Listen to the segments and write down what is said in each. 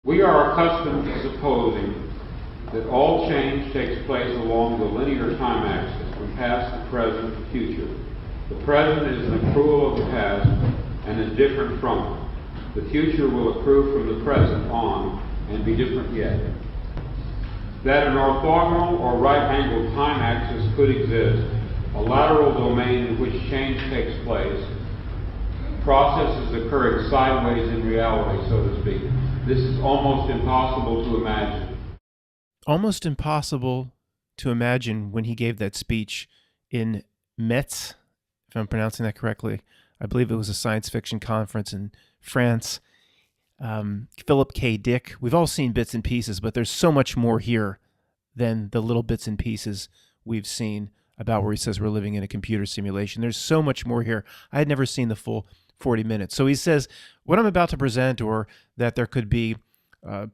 We are accustomed to supposing that all change takes place along the linear time axis, from past to present to future. The present is an accrual of the past and is different from it. The future will accrue from the present on and be different yet. That an orthogonal or right-angled time axis could exist, a lateral domain in which change takes place, processes occurring sideways in reality, so to speak. This is almost impossible to imagine. Almost impossible to imagine when he gave that speech in Metz, if I'm pronouncing that correctly. I believe it was a science fiction conference in France. Philip K. Dick. We've all seen bits and pieces, but there's so much more here than the little bits and pieces we've seen about where he says we're living in a computer simulation. There's so much more here. I had never seen the full 40 minutes. So he says what I'm about to present, or that there could be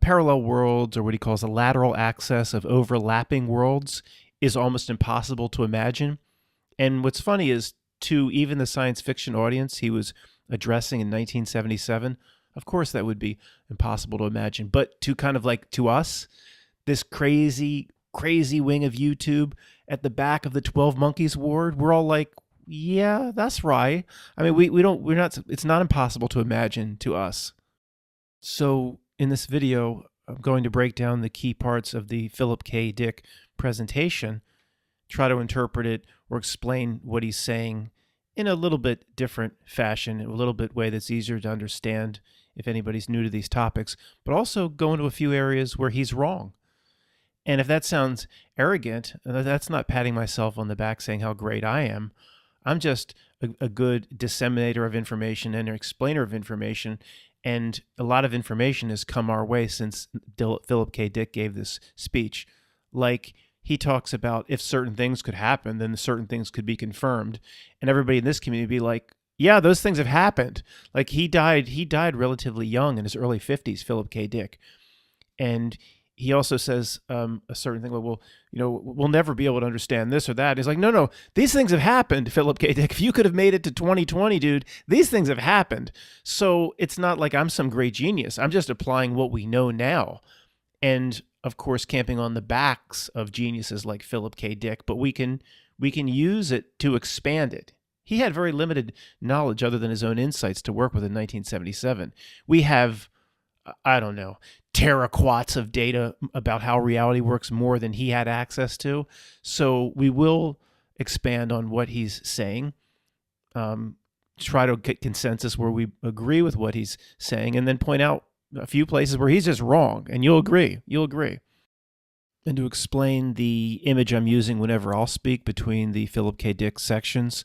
parallel worlds, or what he calls a lateral access of overlapping worlds, is almost impossible to imagine. And what's funny is, to even the science fiction audience he was addressing in 1977, of course that would be impossible to imagine. But to kind of like to us, this crazy wing of YouTube at the back of the 12 Monkeys ward, we're all like, yeah, that's right. I mean, we're not, it's not impossible to imagine to us. So in this video, I'm going to break down the key parts of the Philip K. Dick presentation, try to interpret it or explain what he's saying in a little bit different fashion, in a little bit way that's easier to understand if anybody's new to these topics, but also go into a few areas where he's wrong. And if that sounds arrogant, that's not patting myself on the back saying how great I am. I'm just a good disseminator of information and an explainer of information. And a lot of information has come our way since Philip K. Dick gave this speech. Like, he talks about if certain things could happen, then certain things could be confirmed. And everybody in this community would be like, yeah, those things have happened. Like, he died relatively young, in his early 50s, Philip K. Dick. And he also says a certain thing like, well, we'll never be able to understand this or that. He's like, no, these things have happened, Philip K. Dick. If you could have made it to 2020, dude, these things have happened. So it's not like I'm some great genius. I'm just applying what we know now. And of course, camping on the backs of geniuses like Philip K. Dick, but we can use it to expand it. He had very limited knowledge other than his own insights to work with in 1977. We have, I don't know, teraquats of data about how reality works more than he had access to. So we will expand on what he's saying, try to get consensus where we agree with what he's saying, and then point out a few places where he's just wrong, and you'll agree. And to explain the image I'm using whenever I'll speak between the Philip K. Dick sections,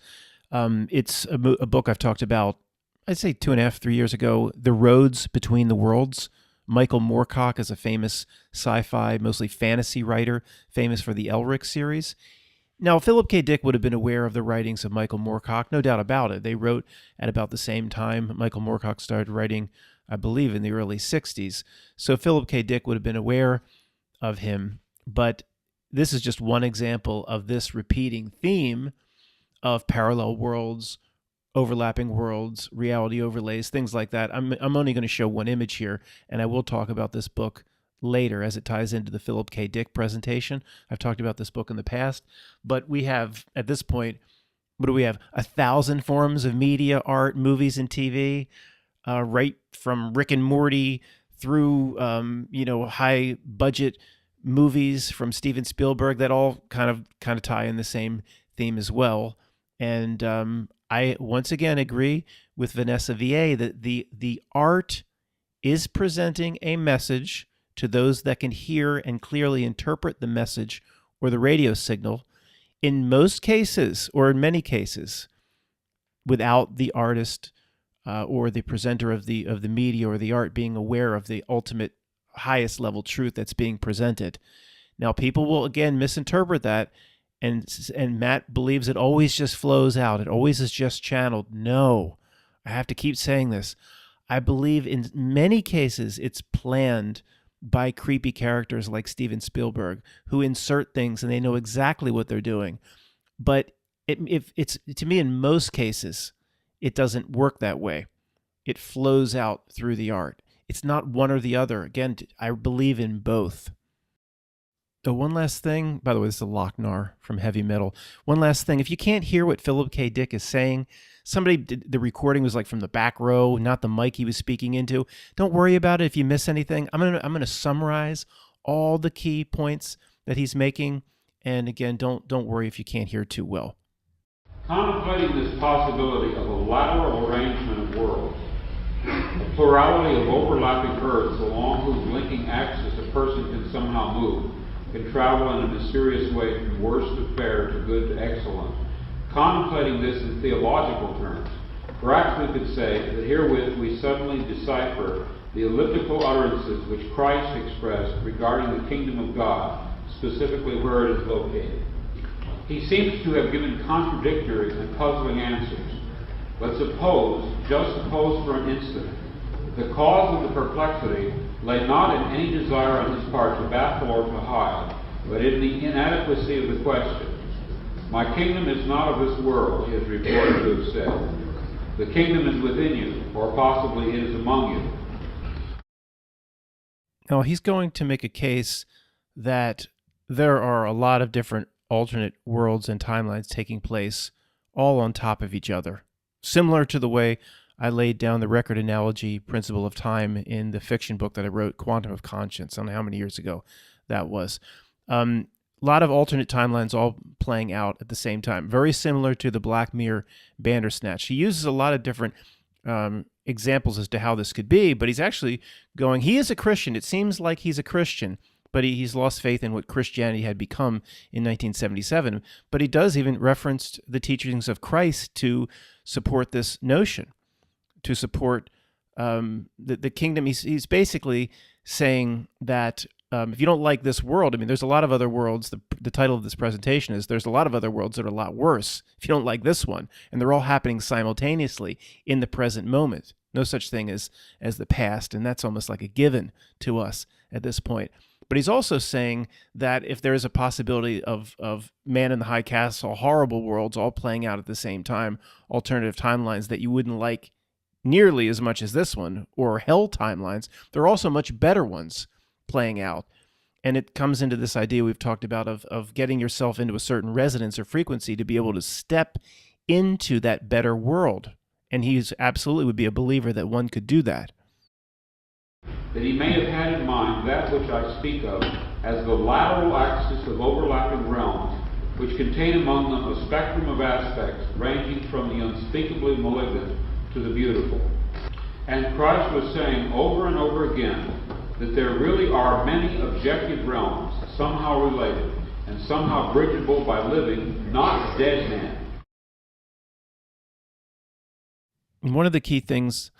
it's a book I've talked about, I'd say 2.5, 3 years ago, The Roads Between the Worlds. Michael Moorcock is a famous sci-fi, mostly fantasy writer, famous for the Elric series. Now, Philip K. Dick would have been aware of the writings of Michael Moorcock, no doubt about it. They wrote at about the same time. Michael Moorcock started writing, I believe, in the early 60s. So Philip K. Dick would have been aware of him. But this is just one example of this repeating theme of parallel worlds, overlapping worlds, reality overlays, things like that. I'm only going to show one image here, and I will talk about this book later as it ties into the Philip K. Dick presentation. I've talked about this book in the past, but we have, at this point, what do we have? 1,000 forms of media, art, movies, and TV, right from Rick and Morty through, high budget movies from Steven Spielberg that all kind of tie in the same theme as well. And I once again agree with Vanessa VA that the art is presenting a message to those that can hear and clearly interpret the message or the radio signal, in most cases, or in many cases, without the artist or the presenter of the media or the art being aware of the ultimate highest level truth that's being presented. Now, people will again misinterpret that, and Matt believes it always just flows out. It always is just channeled. No, I have to keep saying this. I believe in many cases it's planned by creepy characters like Steven Spielberg, who insert things and they know exactly what they're doing. But if it's, to me, in most cases, it doesn't work that way. It flows out through the art. It's not one or the other. Again, I believe in both. So one last thing, by the way, this is a Lochnar from Heavy Metal. One last thing, if you can't hear what Philip K. Dick is saying, the recording was like from the back row, not the mic he was speaking into. Don't worry about it if you miss anything. I'm gonna summarize all the key points that he's making, and again, don't worry if you can't hear too well. Contemplating this possibility of a lateral arrangement of worlds, a plurality of overlapping Earths along whose linking axis a person can somehow move, can travel in a mysterious way from worst to fair to good to excellent. Contemplating this in theological terms, perhaps we could say that herewith we suddenly decipher the elliptical utterances which Christ expressed regarding the kingdom of God, specifically where it is located. He seems to have given contradictory and puzzling answers. But just suppose for an instant, the cause of the perplexity lay not in any desire on his part to baffle or to hide, but in the inadequacy of the question. My kingdom is not of this world, he is reported to have said. The kingdom is within you, or possibly it is among you. Now, he's going to make a case that there are a lot of different alternate worlds and timelines taking place all on top of each other. Similar to the way I laid down the record analogy principle of time in the fiction book that I wrote, Quantum of Conscience. I don't know how many years ago that was. A lot of alternate timelines all playing out at the same time. Very similar to the Black Mirror Bandersnatch. He uses a lot of different examples as to how this could be, but he's actually going, he is a Christian. It seems like he's a Christian, but he's lost faith in what Christianity had become in 1977. But he does even reference the teachings of Christ to support this notion, to support the kingdom. He's basically saying that if you don't like this world, I mean, there's a lot of other worlds. The title of this presentation is There's a Lot of Other Worlds That Are a Lot Worse if you don't like this one. And they're all happening simultaneously in the present moment. No such thing as the past, and that's almost like a given to us at this point. But he's also saying that if there is a possibility of Man in the High Castle, horrible worlds all playing out at the same time, alternative timelines that you wouldn't like nearly as much as this one, or hell timelines, there are also much better ones playing out. And it comes into this idea we've talked about of getting yourself into a certain resonance or frequency to be able to step into that better world. And he's absolutely would be a believer that one could do that. That he may have had in mind that which I speak of as the lateral axis of overlapping realms, which contain among them a spectrum of aspects ranging from the unspeakably malignant to the beautiful. And Christ was saying over and over again that there really are many objective realms, somehow related, and somehow bridgeable by living, not dead men. One of the key things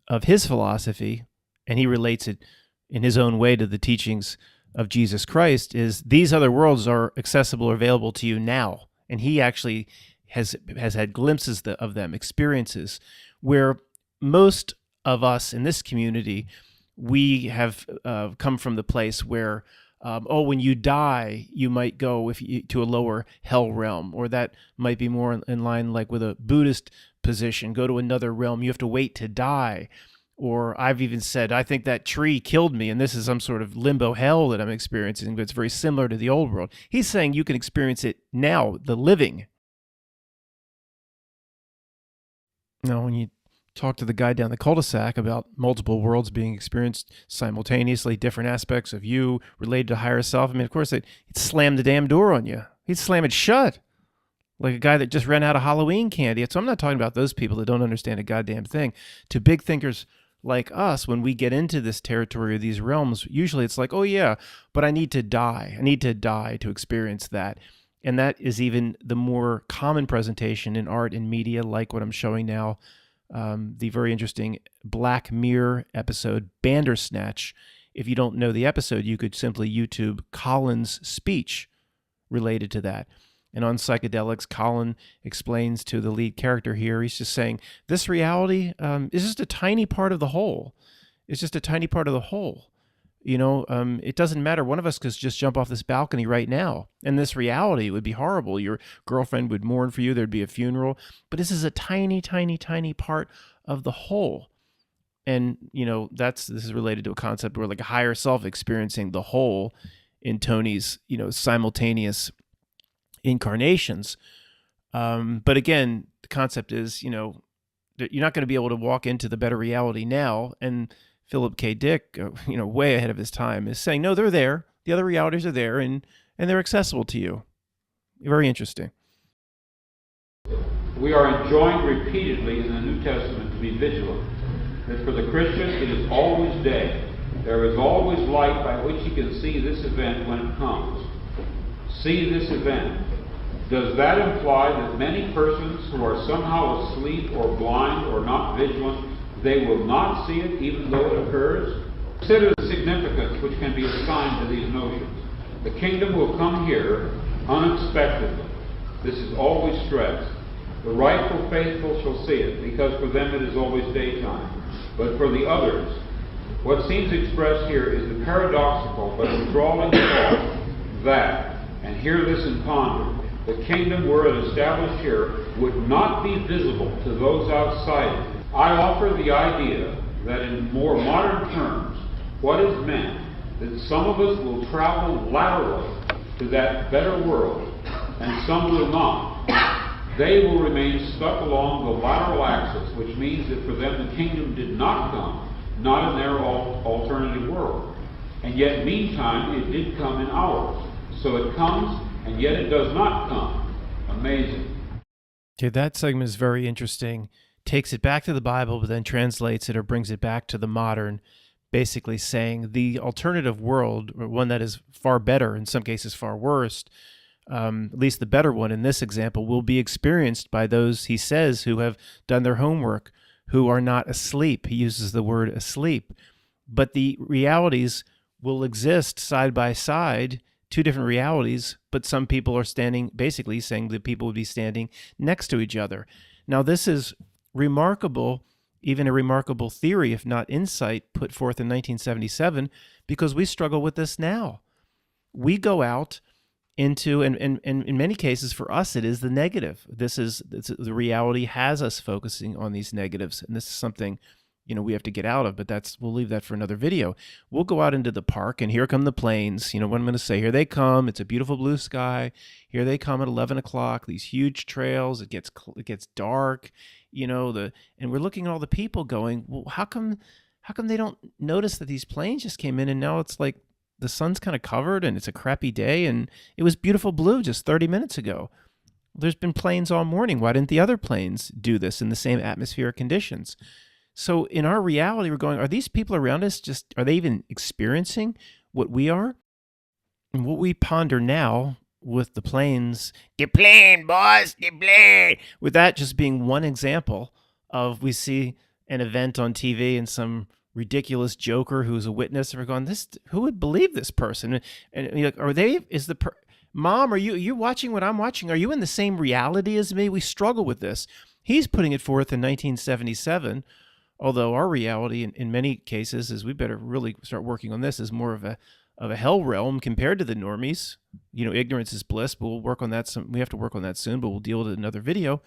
of his philosophy, and he relates it in his own way to the teachings of Jesus Christ, is these other worlds are accessible or available to you now. And he actually has had glimpses of them, experiences, where most of us in this community, we have come from the place where, when you die, you might go to a lower hell realm, or that might be more in line like with a Buddhist position, go to another realm, you have to wait to die. Or I've even said, I think that tree killed me, and this is some sort of limbo hell that I'm experiencing, but it's very similar to the old world. He's saying you can experience it now, the living. Now, when you talk to the guy down the cul-de-sac about multiple worlds being experienced simultaneously, different aspects of you related to higher self, I mean, of course, he'd slam the damn door on you. He'd slam it shut. Like a guy that just ran out of Halloween candy. So I'm not talking about those people that don't understand a goddamn thing. To big thinkers like us, when we get into this territory or these realms, usually it's like, oh yeah, but I need to die. I need to die to experience that. And that is even the more common presentation in art and media, like what I'm showing now, the very interesting Black Mirror episode, Bandersnatch. If you don't know the episode, you could simply YouTube Colin's speech related to that. And on Psychedelics, Colin explains to the lead character here, he's just saying, this reality is just a tiny part of the whole. It's just a tiny part of the whole. You know, it doesn't matter. One of us could just jump off this balcony right now. And this reality would be horrible. Your girlfriend would mourn for you. There'd be a funeral. But this is a tiny, tiny, tiny part of the whole. And, this is related to a concept where like a higher self experiencing the whole in Tony's, simultaneous incarnations. But again, the concept is, that you're not going to be able to walk into the better reality now. And Philip K. Dick, way ahead of his time, is saying, no, they're there. The other realities are there, and they're accessible to you. Very interesting. We are enjoined repeatedly in the New Testament to be vigilant, that for the Christian it is always day. There is always light by which he can see this event when it comes. See this event. Does that imply that many persons who are somehow asleep or blind or not vigilant, they will not see it even though it occurs? Consider the significance which can be assigned to these notions. The kingdom will come here unexpectedly. This is always stressed. The rightful faithful shall see it, because for them it is always daytime. But for the others, what seems expressed here is the paradoxical but enthralling thought that, and hear this and ponder, the kingdom were it established here would not be visible to those outside it. I offer the idea that in more modern terms, what is meant, that some of us will travel laterally to that better world, and some will not. They will remain stuck along the lateral axis, which means that for them the kingdom did not come, not in their alternative world. And yet, meantime, it did come in ours. So it comes, and yet it does not come. Amazing. Okay, that segment is very interesting. Takes it back to the Bible, but then translates it or brings it back to the modern, basically saying the alternative world, or one that is far better, in some cases far worse, at least the better one in this example, will be experienced by those, he says, who have done their homework, who are not asleep. He uses the word asleep. But the realities will exist side by side, two different realities, but some people are standing, basically saying that people would be standing next to each other. Now, this is remarkable, even a remarkable theory, if not insight, put forth in 1977, because we struggle with this now. We go out into, and in many cases for us, it is the negative. The reality has us focusing on these negatives, and this is something we have to get out of, but we'll leave that for another video. We'll go out into the park, and here come the planes. What I'm going to say, here they come. It's a beautiful blue sky. Here they come at 11 o'clock, these huge trails. It gets dark, and we're looking at all the people going, well, how come they don't notice that these planes just came in, and now it's like the sun's kind of covered, and it's a crappy day, and it was beautiful blue just 30 minutes ago. There's been planes all morning. Why didn't the other planes do this in the same atmospheric conditions? So in our reality, we're going, are these people around us are they even experiencing what we are? And what we ponder now with the planes, the plane, boss, the plane, with that just being one example of, we see an event on TV and some ridiculous joker who's a witness, and we're going, who would believe this person? And you're like, Mom, are you watching what I'm watching? Are you in the same reality as me? We struggle with this. He's putting it forth in 1977. Although our reality in many cases is, we better really start working on this, is more of a hell realm compared to the normies. Ignorance is bliss, but we'll work on that. We have to work on that soon, but we'll deal with it in another video.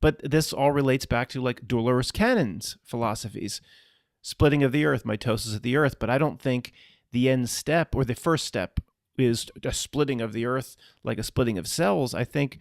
But this all relates back to like Dolores Cannon's philosophies. Splitting of the earth, mitosis of the earth. But I don't think the end step or the first step is a splitting of the earth, like a splitting of cells. I think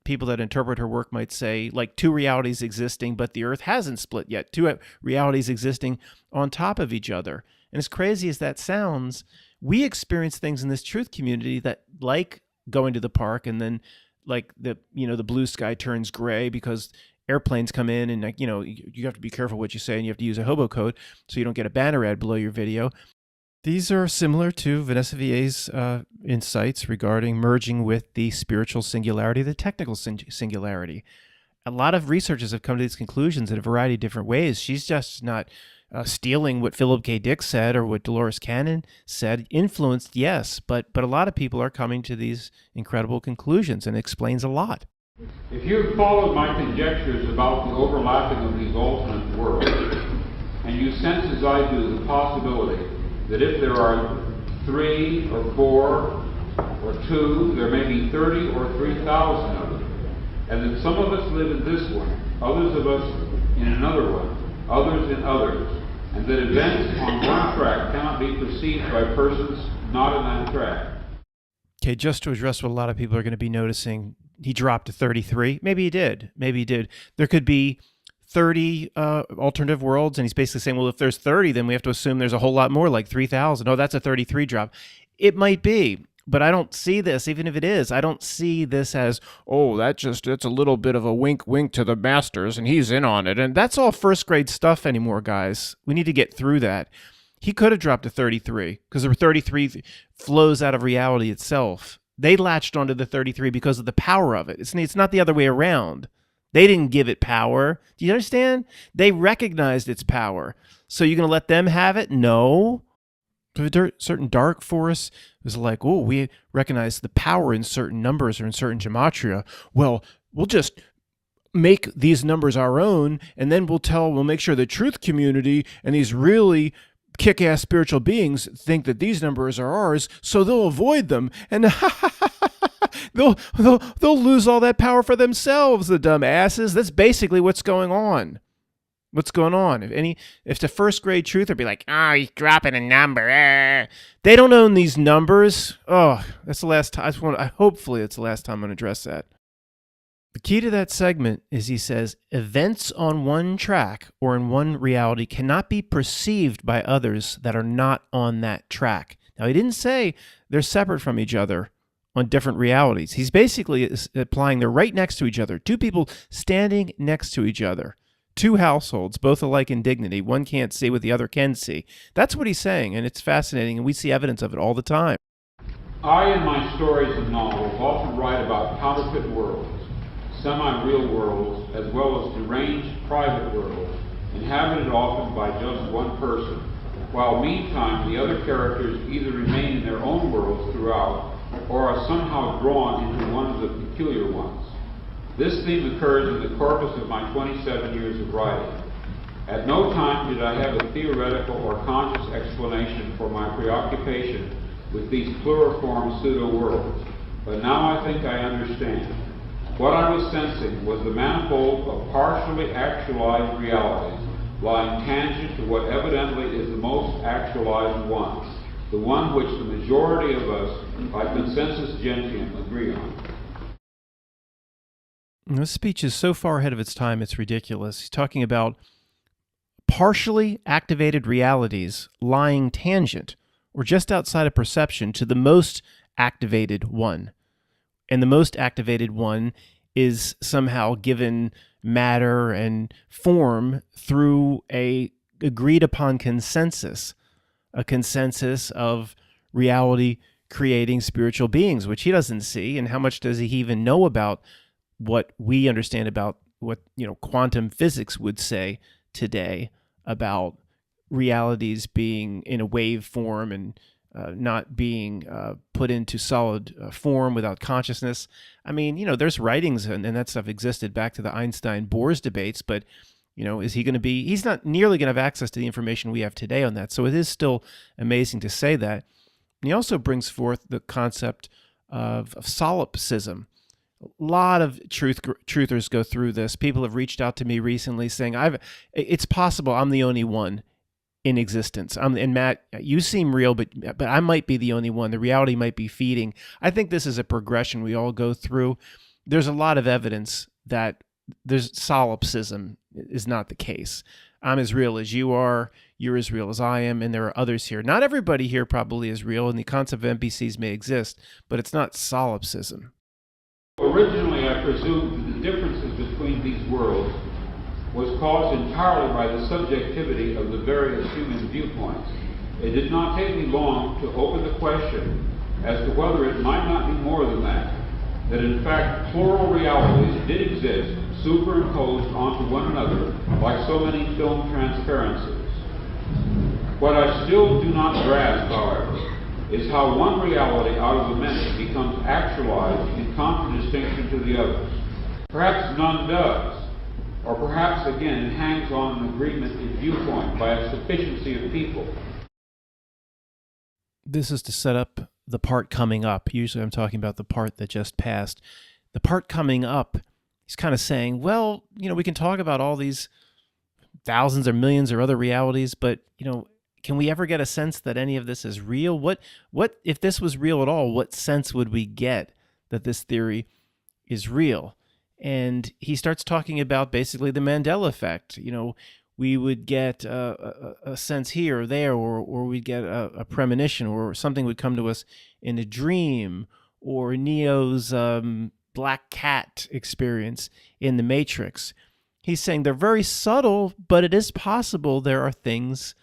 people that interpret her work might say like two realities existing, but the earth hasn't split yet. Two realities existing on top of each other. And as crazy as that sounds, we experience things in this truth community that, like going to the park, and then like the blue sky turns gray because airplanes come in, and you have to be careful what you say, and you have to use a hobo code so you don't get a banner ad below your video. These are similar to Vanessa Villier's insights regarding merging with the spiritual singularity, the technical singularity. A lot of researchers have come to these conclusions in a variety of different ways. She's just not stealing what Philip K. Dick said or what Dolores Cannon said. Influenced, yes, but a lot of people are coming to these incredible conclusions, and it explains a lot. If you've followed my conjectures about the overlapping of these alternate worlds, and you sense as I do the possibility that if there are 3 or 4 or 2, there may be 30 or 3,000 of them, and that some of us live in this one, others of us in another one, others in others, and that events on one track cannot be perceived by persons not in that track. Okay, just to address what a lot of people are going to be noticing, he dropped to 33. Maybe he did. Maybe he did. There could be 30 alternative worlds, and he's basically saying, well, if there's 30, then we have to assume there's a whole lot more, like 3,000. Oh, that's a 33 drop. It might be, but I don't see this, even if it is, I don't see this as, oh, that's a little bit of a wink to the masters, and he's in on it. And that's all first grade stuff anymore, guys. We need to get through that. He could have dropped to 33, because the 33 flows out of reality itself. They latched onto the 33 because of the power of it. It's not the other way around. They didn't give it power. Do you understand? They recognized its power. So you're going to let them have it? No. A certain dark force was like, oh, we recognize the power in certain numbers or in certain gematria. Well, we'll just make these numbers our own, and then we'll make sure the truth community and these really kick-ass spiritual beings think that these numbers are ours, so they'll avoid them, and they'll lose all that power for themselves, the dumb asses. That's basically what's going on. What's going on? If the first grade truth would be like, oh, he's dropping a number. They don't own these numbers. Oh, that's the last time. Hopefully it's the last time I'm going to address that. The key to that segment is he says, events on one track or in one reality cannot be perceived by others that are not on that track. Now, he didn't say they're separate from each other on different realities. He's basically applying they're right next to each other. Two people standing next to each other. Two households, both alike in dignity. One can't see what the other can see. That's what he's saying, and it's fascinating, and we see evidence of it all the time. I, in my stories and novels, often write about counterfeit worlds, semi-real worlds, as well as deranged private worlds, inhabited often by just one person, while meantime the other characters either remain in their own worlds throughout, or are somehow drawn into one of the peculiar ones. This theme occurs in the corpus of my 27 years of writing. At no time did I have a theoretical or conscious explanation for my preoccupation with these pluriform pseudo-worlds, but now I think I understand. What I was sensing was the manifold of partially actualized realities lying tangent to what evidently is the most actualized one, the one which the majority of us, by consensus gentium, agree on. This speech is so far ahead of its time, it's ridiculous. He's talking about partially activated realities lying tangent or just outside of perception to the most activated one. And the most activated one is somehow given matter and form through a agreed upon consensus, a consensus of reality creating spiritual beings, which he doesn't see. And how much does he even know about what we understand about what, quantum physics would say today about realities being in a wave form and not being put into solid form without consciousness. I mean, there's writings and that stuff existed back to the Einstein-Bohr's debates, but, is he going to be, he's not nearly going to have access to the information we have today on that. So it is still amazing to say that. And he also brings forth the concept of solipsism. A lot of truthers go through this. People have reached out to me recently saying, it's possible I'm the only one in existence. And Matt, you seem real, but I might be the only one. The reality might be feeding. I think this is a progression we all go through. There's a lot of evidence that there's solipsism is not the case. I'm as real as you are. You're as real as I am, and there are others here. Not everybody here probably is real, and the concept of NPCs may exist, but it's not solipsism. Originally, I presumed that the differences between these worlds was caused entirely by the subjectivity of the various human viewpoints. It did not take me long to open the question as to whether it might not be more than that in fact plural realities did exist, superimposed onto one another like so many film transparencies. What I still do not grasp, however, is how one reality out of the many becomes actualized in contradistinction to the others. Perhaps none does, or perhaps again it hangs on an agreement in viewpoint by a sufficiency of people. This is to set up the part coming up. Usually I'm talking about the part that just passed. The part coming up, he's kind of saying, well, we can talk about all these thousands or millions or other realities, but, can we ever get a sense that any of this is real? What if this was real at all, what sense would we get that this theory is real? And he starts talking about basically the Mandela effect. We would get a sense here or there, or we'd get a premonition, or something would come to us in a dream, or Neo's black cat experience in the Matrix. He's saying they're very subtle, but it is possible there are things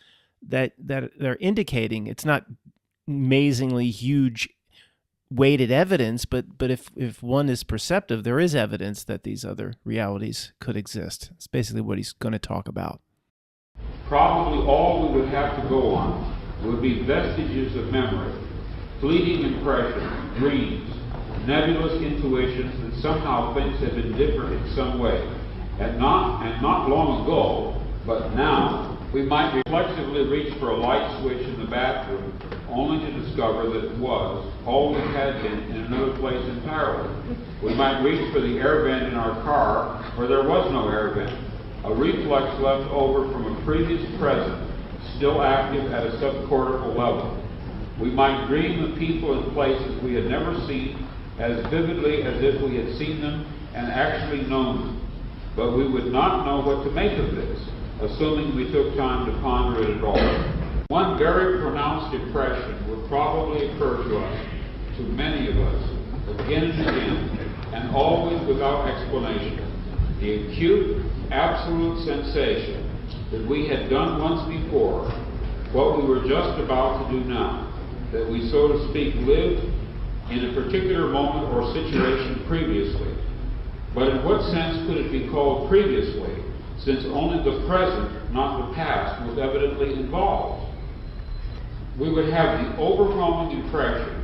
that they're indicating. It's not amazingly huge weighted evidence, but if one is perceptive, there is evidence that these other realities could exist. It's basically what he's going to talk about. Probably all we would have to go on would be vestiges of memory, fleeting impressions, dreams, nebulous intuitions that somehow things have been different in some way. And not long ago, but now, we might reflexively reach for a light switch in the bathroom, only to discover that it was, always had been, in another place entirely. We might reach for the air vent in our car, where there was no air vent, a reflex left over from a previous present, still active at a subcortical level. We might dream of people and places we had never seen as vividly as if we had seen them and actually known them. But we would not know what to make of this, assuming we took time to ponder it at all. One very pronounced impression would probably occur to us, to many of us, again and again, and always without explanation. The acute, absolute sensation that we had done once before, what we were just about to do now, that we, so to speak, lived in a particular moment or situation previously. But in what sense could it be called previously, since only the present, not the past, was evidently involved? We would have the overwhelming impression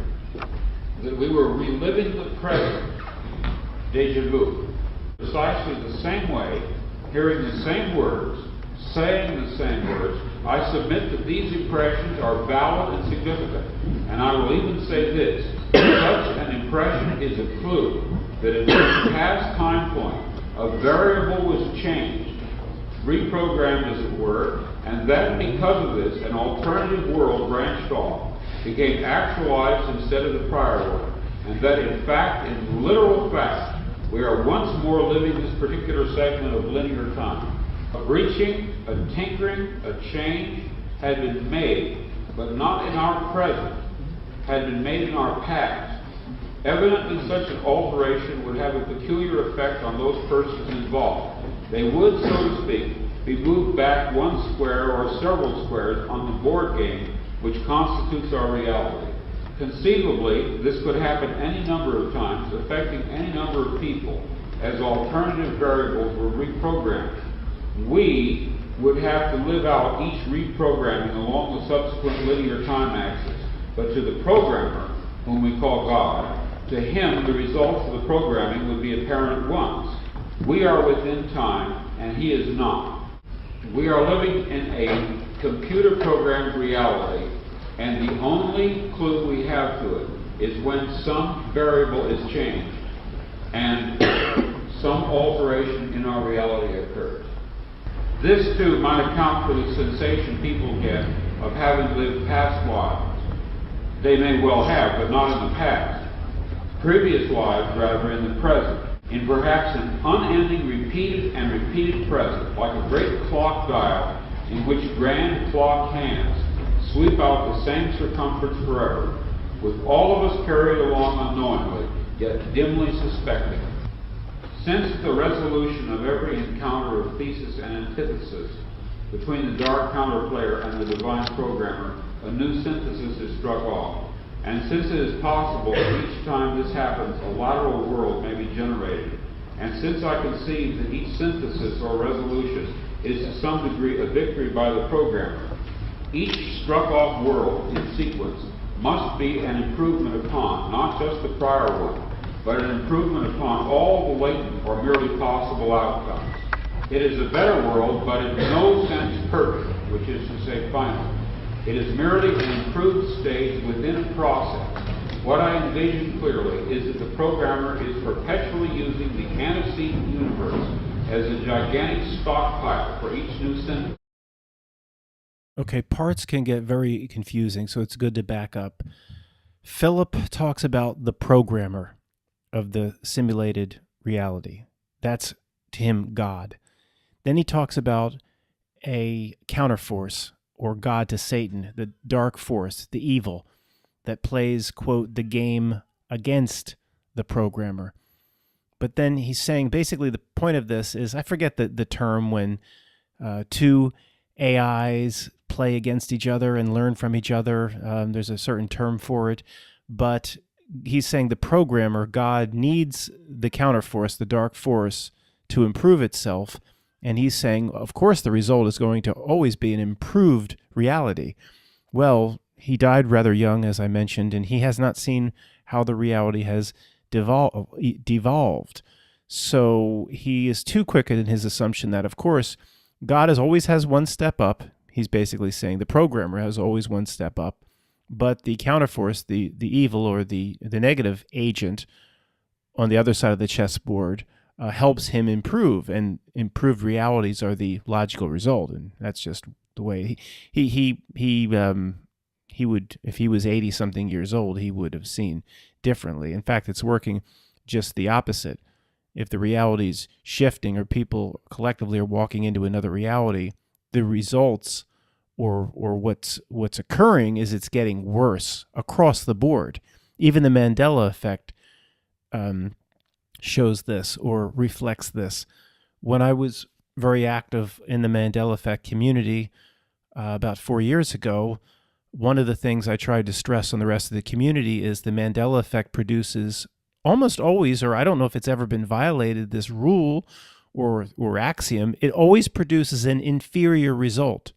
that we were reliving the present, déjà vu, precisely the same way, hearing the same words, saying the same words. I submit that these impressions are valid and significant, and I will even say this: such an impression is a clue that at this past time point, a variable was changed, reprogrammed as it were, and that because of this, an alternative world branched off, became actualized instead of the prior one, and that in fact, in literal fact, we are once more living this particular segment of linear time. A breaching, a tinkering, a change had been made, but not in our present, had been made in our past. Evidently, such an alteration would have a peculiar effect on those persons involved. They would, so to speak, be moved back one square or several squares on the board game which constitutes our reality. Conceivably, this could happen any number of times, affecting any number of people, as alternative variables were reprogrammed. We would have to live out each reprogramming along the subsequent linear time axis, but to the programmer, whom we call God, to him the results of the programming would be apparent at once. We are within time, and he is not. We are living in a computer-programmed reality, and the only clue we have to it is when some variable is changed and some alteration in our reality occurs. This, too, might account for the sensation people get of having lived past lives. They may well have, but not in the past. Previous lives, rather, in the present, in perhaps an unending repeated and repeated present, like a great clock dial in which grand clock hands sweep out the same circumference forever, with all of us carried along unknowingly, yet dimly suspecting. Since the resolution of every encounter of thesis and antithesis between the dark counterplayer and the divine programmer, a new synthesis is struck off. And since it is possible that each time this happens, a lateral world may be generated, and since I conceive that each synthesis or resolution is to some degree a victory by the programmer, each struck-off world in sequence must be an improvement upon, not just the prior one, but an improvement upon all the latent or merely possible outcomes. It is a better world, but in no sense perfect, which is to say final. It is merely an improved stage within a process. What I envision clearly is that the programmer is perpetually using the antecedent universe as a gigantic stockpile for each new sentence. Okay, parts can get very confusing, so it's good to back up. Philip talks about the programmer of the simulated reality. That's, to him, God. Then he talks about a counterforce, or God to Satan, the dark force, the evil, that plays, quote, the game against the programmer. But then he's saying basically the point of this is, I forget the term when two AIs play against each other and learn from each other. There's a certain term for it. But he's saying the programmer, God, needs the counterforce, the dark force, to improve itself. And he's saying, of course, the result is going to always be an improved reality. Well, he died rather young, as I mentioned, and he has not seen how the reality has devolved. So he is too quick in his assumption that, of course, God always has one step up. He's basically saying the programmer has always one step up, but the counterforce, the evil or the negative agent on the other side of the chessboard helps him improve, and improved realities are the logical result. And that's just the way he would, if he was 80 something years old, he would have seen differently. In fact, it's working just the opposite. If the reality is shifting, or people collectively are walking into another reality, the results or what's occurring is it's getting worse across the board. Even the Mandela effect shows this or reflects this. When I was very active in the Mandela effect community about 4 years ago, one of the things I tried to stress on the rest of the community is the Mandela effect produces almost always, or I don't know if it's ever been violated, this rule or axiom, it always produces an inferior result.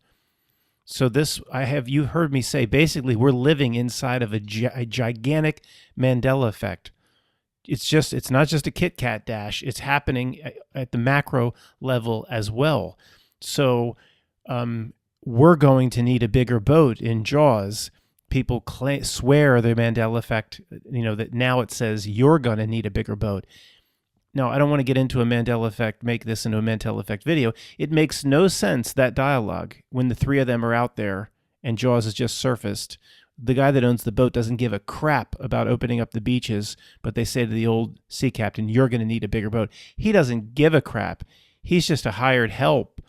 So this, you heard me say, basically we're living inside of a gigantic Mandela effect. It's not just a Kit Kat dash, it's happening at the macro level as well. So we're going to need a bigger boat in Jaws. People swear the Mandela effect, that now it says you're going to need a bigger boat. Now, I don't want to get into a Mandela effect, make this into a Mandela effect video. It makes no sense, that dialogue, when the three of them are out there and Jaws has just surfaced. The guy that owns the boat doesn't give a crap about opening up the beaches, but they say to the old sea captain, you're going to need a bigger boat. He doesn't give a crap. He's just a hired help.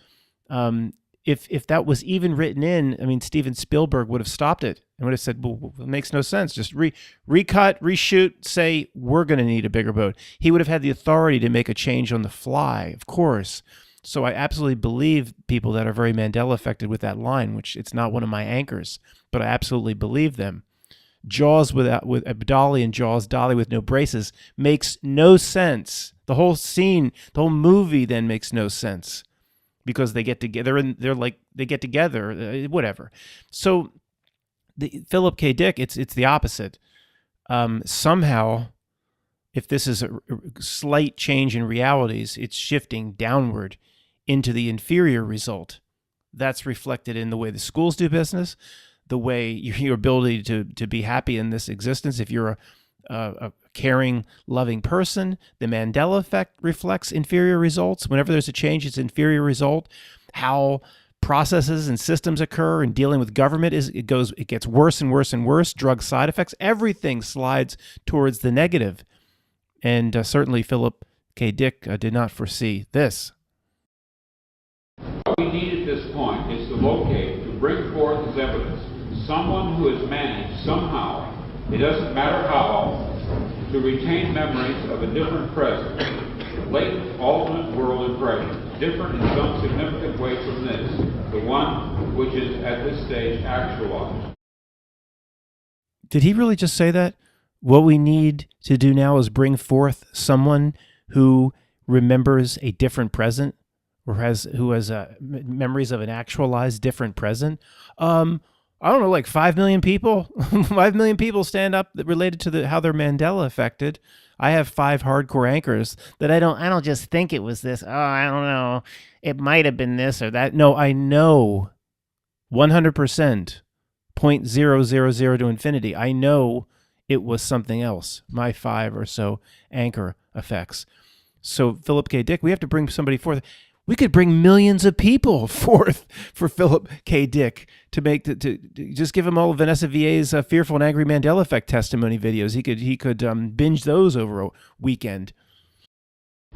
If that was even written in, Steven Spielberg would have stopped it and would have said, well, it makes no sense. Just recut, reshoot, say, we're going to need a bigger boat. He would have had the authority to make a change on the fly, of course. So I absolutely believe people that are very Mandela affected with that line, which it's not one of my anchors, but I absolutely believe them. Jaws with Dolly and Jaws, Dolly with no braces, makes no sense. The whole scene, the whole movie then makes no sense. Because they get together and they get together, whatever. So Philip K. Dick, it's the opposite. Somehow, if this is a slight change in realities, it's shifting downward into the inferior result. That's reflected in the way the schools do business, the way your ability to be happy in this existence. If you're a caring, loving person, the Mandela effect reflects inferior results. Whenever there's a change, it's inferior result. How processes and systems occur in dealing with government it gets worse and worse and worse. Drug side effects, everything slides towards the negative. And certainly Philip K. Dick did not foresee this. What we need at this point is to locate, to bring forth as evidence, someone who has managed somehow, it doesn't matter how, to retain memories of a different present, latent alternate world impressions, different in some significant way from this, the one which is at this stage actualized. Did he really just say that? What we need to do now is bring forth someone who remembers a different present, or who has memories of an actualized different present. I don't know, like 5 million people? 5 million people stand up related to how they're Mandela affected. I have 5 hardcore anchors that I don't just think it was this. Oh, I don't know. It might have been this or that. No, I know 100%, 0.000 to infinity. I know it was something else, my 5 or so anchor effects. So Philip K. Dick, we have to bring somebody forth. We could bring millions of people forth for Philip K. Dick to make to just give him all of Vanessa VA's Fearful and Angry Mandela Effect testimony videos. He could binge those over a weekend.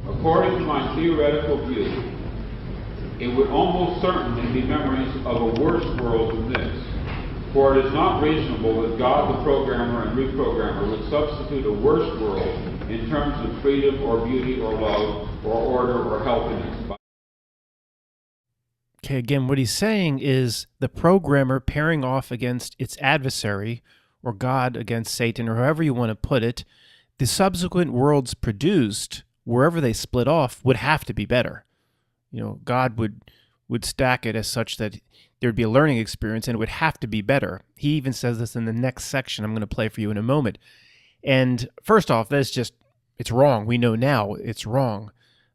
According to my theoretical view, it would almost certainly be memories of a worse world than this. For it is not reasonable that God the programmer and reprogrammer would substitute a worse world in terms of freedom or beauty or love or order or healthiness. Okay, again, what he's saying is the programmer pairing off against its adversary, or God against Satan, or however you want to put it, the subsequent worlds produced, wherever they split off, would have to be better. God would stack it as such that there'd be a learning experience and it would have to be better. He even says this in the next section I'm going to play for you in a moment. And first off, it's wrong. We know now it's wrong.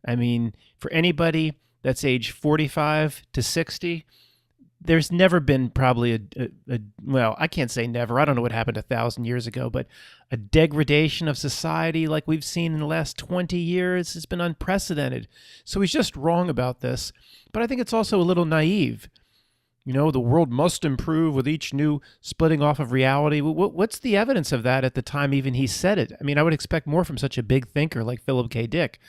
I mean, for anybody that's age 45 to 60, there's never been probably well, I can't say never. I don't know what happened 1,000 years ago, but a degradation of society like we've seen in the last 20 years has been unprecedented. So he's just wrong about this. But I think it's also a little naive. The world must improve with each new splitting off of reality. What's the evidence of that at the time even he said it? I mean, I would expect more from such a big thinker like Philip K. Dick.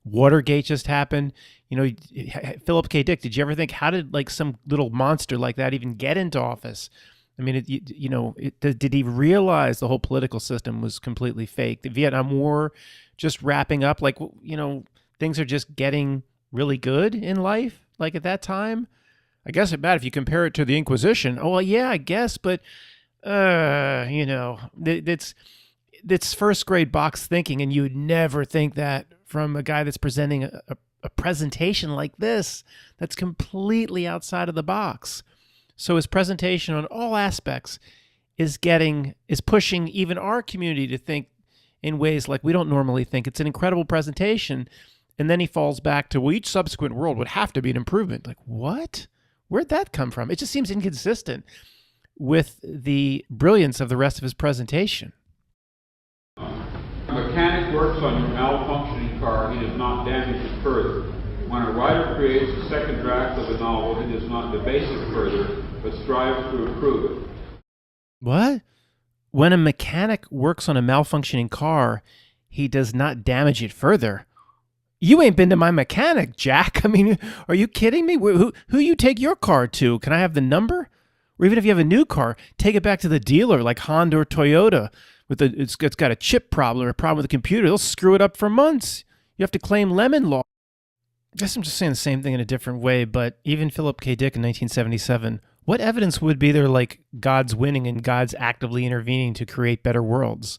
Watergate just happened. Philip K. Dick, did you ever think, how did some little monster like that even get into office? I mean, did he realize the whole political system was completely fake? The Vietnam War just wrapping up, things are just getting really good in life, like at that time? I guess it's bad if you compare it to the Inquisition. Oh, well, yeah, I guess, but, it's first grade box thinking, and you would never think that from a guy that's presenting a presentation like this that's completely outside of the box. So his presentation on all aspects is pushing even our community to think in ways like we don't normally think. It's an incredible presentation. And then he falls back to, well, each subsequent world would have to be an improvement. Like, what? Where'd that come from? It just seems inconsistent with the brilliance of the rest of his presentation. A mechanic works on your malfunctioning car, he does not damage it further. When a writer creates a second draft of a novel, he does not debase it further, but strives to improve it. What? When a mechanic works on a malfunctioning car, he does not damage it further. You ain't been to my mechanic, Jack. I mean, are you kidding me? Who you take your car to? Can I have the number? Or even if you have a new car, take it back to the dealer like Honda or Toyota. It's got a chip problem or a problem with the computer. They'll screw it up for months. You have to claim lemon law. I guess I'm just saying the same thing in a different way, but even Philip K. Dick in 1977, what evidence would be there like God's winning and God's actively intervening to create better worlds?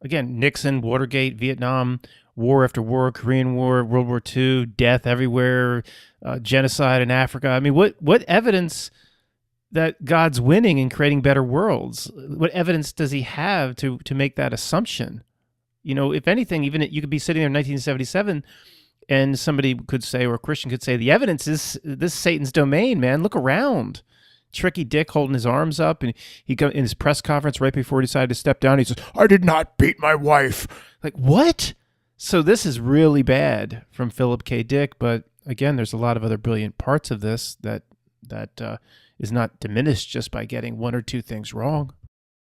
Again, Nixon, Watergate, Vietnam, war after war, Korean War, World War II, death everywhere, genocide in Africa. I mean, what evidence that God's winning and creating better worlds? What evidence does he have to make that assumption? If anything, even you could be sitting there in 1977 and somebody could say, or a Christian could say, the evidence is this is Satan's domain, man. Look around. Tricky Dick holding his arms up, and he got in his press conference right before he decided to step down. He says, "I did not beat my wife." Like, what? So this is really bad from Philip K. Dick. But again, there's a lot of other brilliant parts of this that is not diminished just by getting one or two things wrong.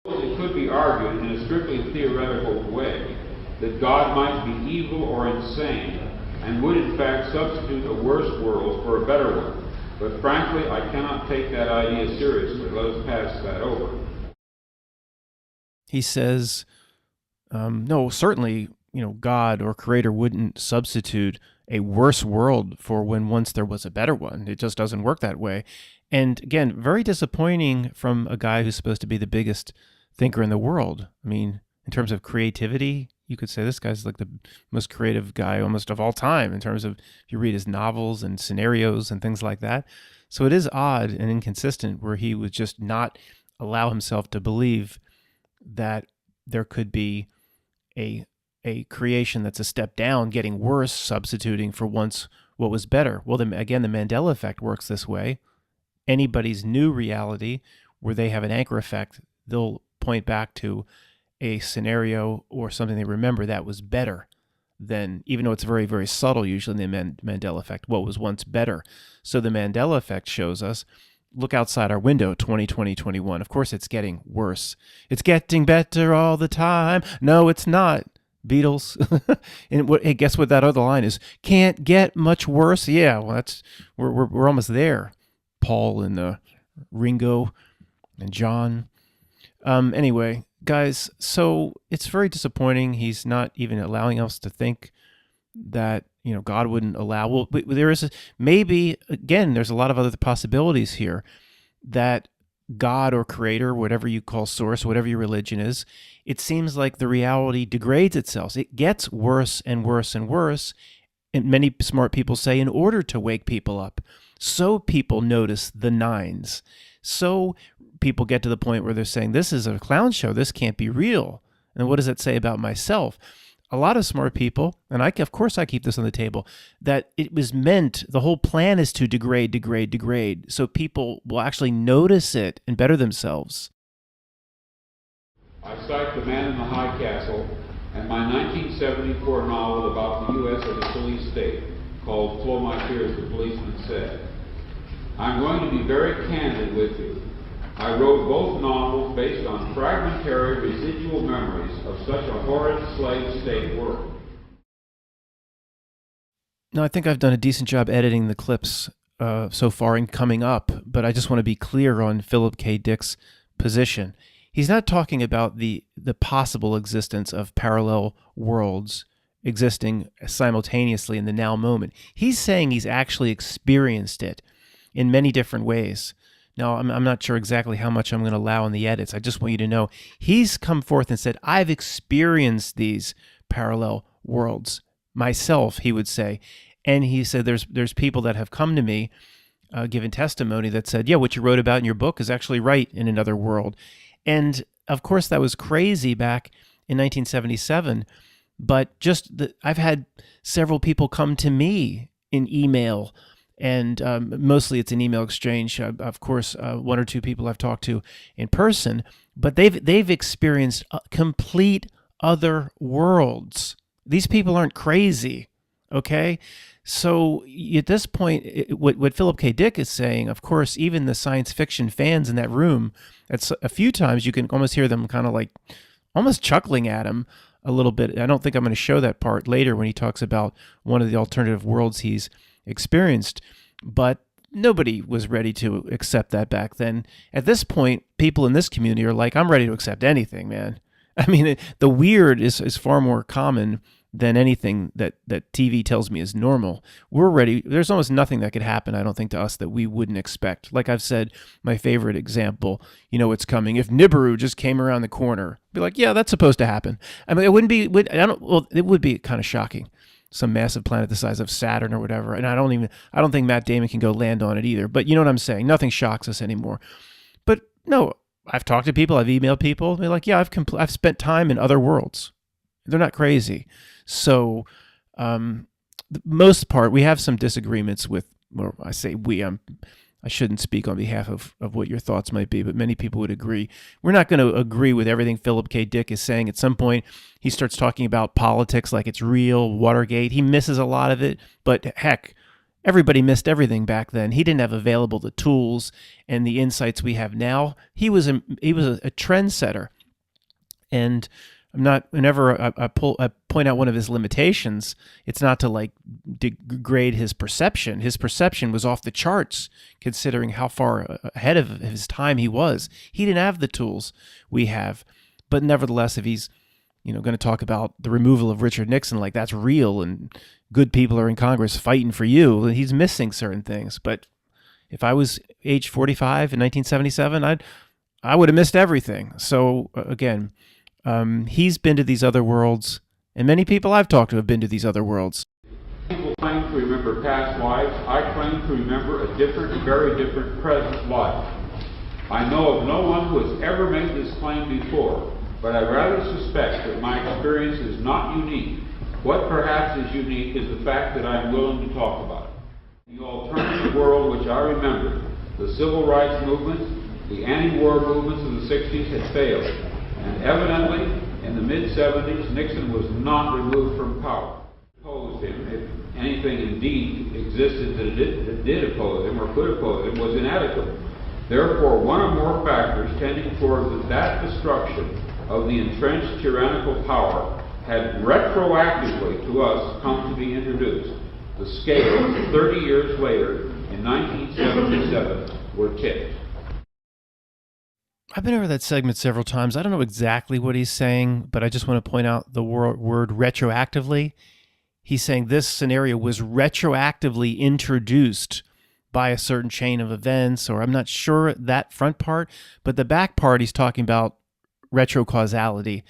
It could be argued in a strictly theoretical way that God might be evil or insane and would in fact substitute a worse world for a better one. But frankly, I cannot take that idea seriously. Let us pass that over. He says, no, certainly, God or Creator wouldn't substitute a worse world for when once there was a better one. It just doesn't work that way. And again, very disappointing from a guy who's supposed to be the biggest thinker in the world. I mean, in terms of creativity, you could say this guy's like the most creative guy almost of all time in terms of if you read his novels and scenarios and things like that. So it is odd and inconsistent where he would just not allow himself to believe that there could be a creation that's a step down, getting worse, substituting for once what was better. Well, again, the Mandela effect works this way. Anybody's new reality where they have an anchor effect, they'll point back to a scenario or something they remember that was better than, even though it's very, very subtle usually in the Mandela effect, what was once better. So the Mandela effect shows us, look outside our window, 2020, 21. Of course, it's getting worse. It's getting better all the time. No, it's not. Beatles. And hey, guess what that other line is? Can't get much worse. Yeah, well, we're almost there. Paul and Ringo and John. Anyway, guys, so it's very disappointing. He's not even allowing us to think that, God wouldn't allow. Well, there is maybe, again, there's a lot of other possibilities here that God or creator, whatever you call source, whatever your religion is, it seems like the reality degrades itself. It gets worse and worse and worse. And many smart people say in order to wake people up. So people notice the nines. So people get to the point where they're saying, this is a clown show. This can't be real. And what does it say about myself? A lot of smart people, and of course I keep this on the table, that it was meant, the whole plan is to degrade, so people will actually notice it and better themselves. I cite The Man in the High Castle and my 1974 novel about the U.S. as a police state, called Flow My Tears, the Policeman Said. I'm going to be very candid with you. I wrote both novels based on fragmentary residual memories of such a horrid slave state world. Now, I think I've done a decent job editing the clips so far and coming up, but I just want to be clear on Philip K. Dick's position. He's not talking about the possible existence of parallel worlds existing simultaneously in the now moment. He's saying he's actually experienced it in many different ways. Now, I'm not sure exactly how much I'm going to allow in the edits. I just want you to know he's come forth and said, I've experienced these parallel worlds myself, he would say. And he said there's people that have come to me, given testimony that said, yeah, what you wrote about in your book is actually right in another world. And of course, that was crazy back in 1977. But I've had several people come to me in email, and mostly it's an email exchange. Of course, one or two people I've talked to in person, but they've experienced complete other worlds. These people aren't crazy, okay? So at this point, what Philip K. Dick is saying, of course, even the science fiction fans in that room, a few times you can almost hear them kind of like almost chuckling at him a little bit. I don't think I'm going to show that part later when he talks about one of the alternative worlds he's experienced, but nobody was ready to accept that back then. At this point, people in this community are like, I'm ready to accept anything, man. I mean, the weird is far more common than anything that TV tells me is normal. We're ready. There's almost nothing that could happen, I don't think, to us that we wouldn't expect. Like I've said, my favorite example, it's coming. If Nibiru just came around the corner, be like, yeah, that's supposed to happen. I mean, it would be kind of shocking. Some massive planet the size of Saturn or whatever. And I don't think Matt Damon can go land on it either. But you know what I'm saying? Nothing shocks us anymore. But no, I've talked to people, I've emailed people. They're like, yeah, I've spent time in other worlds. They're not crazy. So, the most part, we have some disagreements with, or I say we, I shouldn't speak on behalf of what your thoughts might be, but many people would agree. We're not going to agree with everything Philip K. Dick is saying. At some point, he starts talking about politics like it's real, Watergate. He misses a lot of it, but heck, everybody missed everything back then. He didn't have available the tools and the insights we have now. He was a trendsetter. And whenever I point out one of his limitations, it's not to like degrade his perception. His perception was off the charts, considering how far ahead of his time he was. He didn't have the tools we have, but nevertheless, if he's going to talk about the removal of Richard Nixon, like that's real and good people are in Congress fighting for you, he's missing certain things. But if I was age 45 in 1977, I would have missed everything. So again. He's been to these other worlds, and many people I've talked to have been to these other worlds. People claim to remember past lives. I claim to remember a different, very different present life. I know of no one who has ever made this claim before, but I rather suspect that my experience is not unique. What perhaps is unique is the fact that I am willing to talk about it. The alternative world which I remember, the civil rights movements, the anti-war movements of the 60s had failed. And evidently, in the mid-70s, Nixon was not removed from power. anything indeed existed that did oppose him or could oppose him was inadequate. Therefore, one or more factors tending toward that destruction of the entrenched tyrannical power had retroactively to us come to be introduced. The scales 30 years later, in 1977, were tipped. I've been over that segment several times. I don't know exactly what he's saying, but I just want to point out the word retroactively. He's saying this scenario was retroactively introduced by a certain chain of events, or I'm not sure that front part, but the back part he's talking about retrocausality.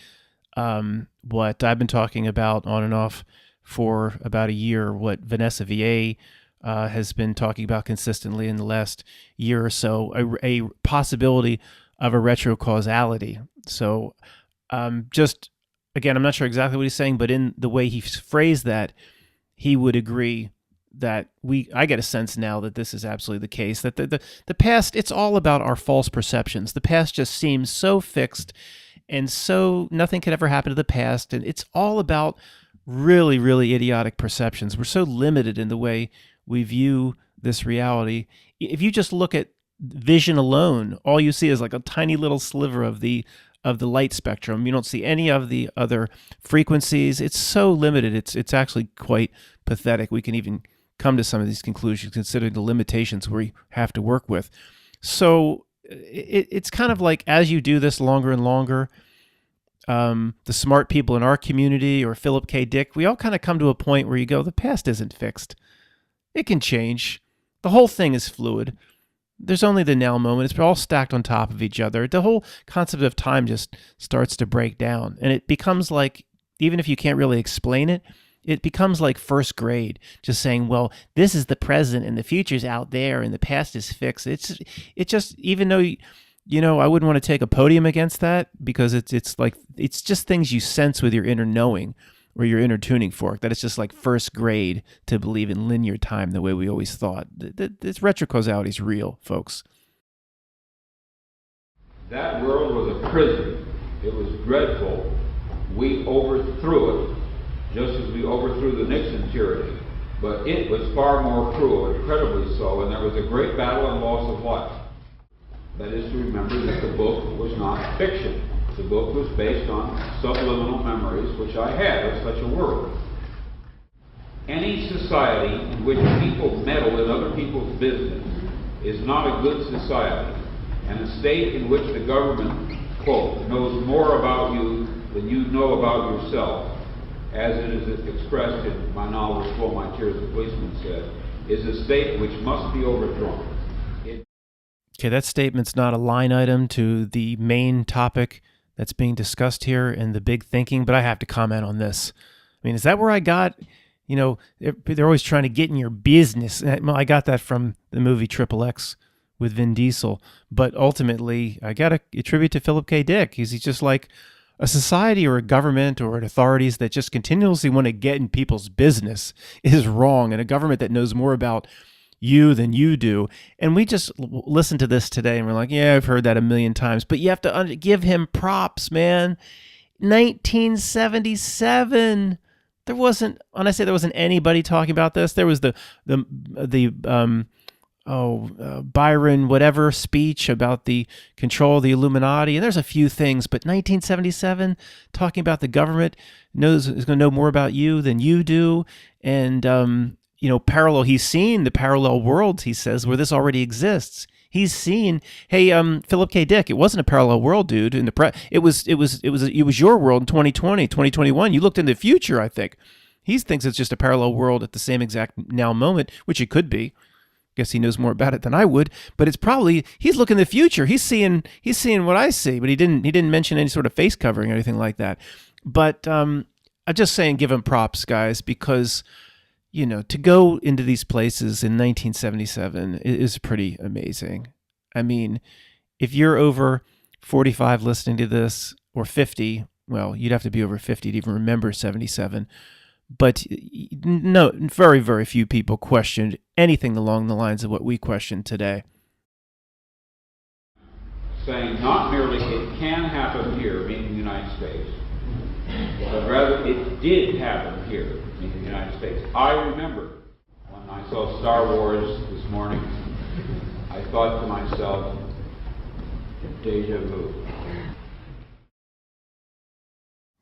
What I've been talking about on and off for about a year, what Vanessa VA has been talking about consistently in the last year or so, a possibility of a retrocausality. So just, again, I'm not sure exactly what he's saying, but in the way he phrased that, he would agree that I get a sense now that this is absolutely the case, that the past, it's all about our false perceptions. The past just seems so fixed, and so nothing could ever happen to the past, and it's all about really, really idiotic perceptions. We're so limited in the way we view this reality. If you just look at vision alone, all you see is like a tiny little sliver of the light spectrum. You don't see any of the other frequencies. It's so limited. It's actually quite pathetic. We can even come to some of these conclusions considering the limitations we have to work with. So it's kind of like, as you do this longer and longer, the smart people in our community or Philip K. Dick, we all kind of come to a point where you go, the past isn't fixed. It can change. The whole thing is fluid. There's only the now moment. It's all stacked on top of each other. The whole concept of time just starts to break down. And it becomes like, even if you can't really explain it, it becomes like first grade, just saying, well, this is the present and the future's out there and the past is fixed. It just, even though, I wouldn't want to take a podium against that, because it's just things you sense with your inner knowing or your inner tuning fork, that it's just like first grade to believe in linear time the way we always thought. This retrocausality is real, folks. That world was a prison. It was dreadful. We overthrew it, just as we overthrew the Nixon tyranny. But it was far more cruel, incredibly so, and there was a great battle and loss of life. That is to remember that the book was not fiction. The book was based on subliminal memories which I had of such a world. Any society in which people meddle in other people's business is not a good society, and a state in which the government, quote, knows more about you than you know about yourself, as it is expressed in my novel, Slow My Tears, the Policeman Said, is a state which must be overthrown. Okay, that statement's not a line item to the main topic that's being discussed here in the big thinking, but I have to comment on this. I mean, is that where I got, they're always trying to get in your business. Well, I got that from the movie Triple X with Vin Diesel, but ultimately I got to attribute to Philip K. Dick. He's just like, a society or a government or an authorities that just continuously want to get in people's business is wrong, and a government that knows more about you than you do. And we just listened to this today and we're like, yeah, I've heard that a million times, but you have to give him props, man. 1977, there wasn't, when I say there wasn't anybody talking about this, there was the Byron whatever speech about the control of the Illuminati, and there's a few things, but 1977, talking about the government is going to know more about you than you do, and he's seen the parallel worlds, he says, where this already exists. He's seen, hey, Philip K. Dick, it wasn't a parallel world, dude. It was your world in 2020, 2021. You looked in the future, I think. He thinks it's just a parallel world at the same exact now moment, which it could be. Guess he knows more about it than I would, but it's probably, he's looking in the future. He's seeing what I see, but he didn't mention any sort of face covering or anything like that. But I'm just saying, give him props, guys, because to go into these places in 1977 is pretty amazing. I mean, if you're over 45 listening to this, or 50, well, you'd have to be over 50 to even remember 77. But no, very, very few people questioned anything along the lines of what we questioned today. Saying not merely it can happen here, meaning the United States, but rather it did happen here in the United States. I remember when I saw Star Wars this morning, I thought to myself, deja vu.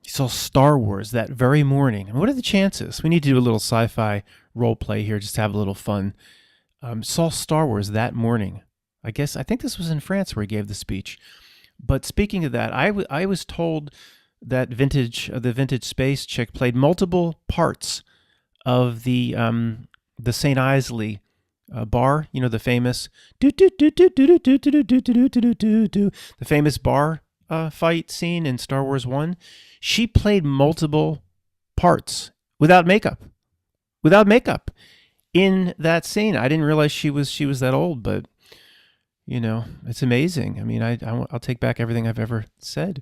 You saw Star Wars that very morning. I mean, what are the chances? We need to do a little sci-fi role play here, just to have a little fun. Saw Star Wars that morning. I think this was in France where he gave the speech. But speaking of that, I was told that the vintage space chick played multiple parts of the St. Isley bar. You know, the famous the famous bar fight scene in Star Wars 1. She played multiple parts without makeup in that scene. I didn't realize she was that old, but you know, it's amazing. I mean, I'll take back everything I've ever said.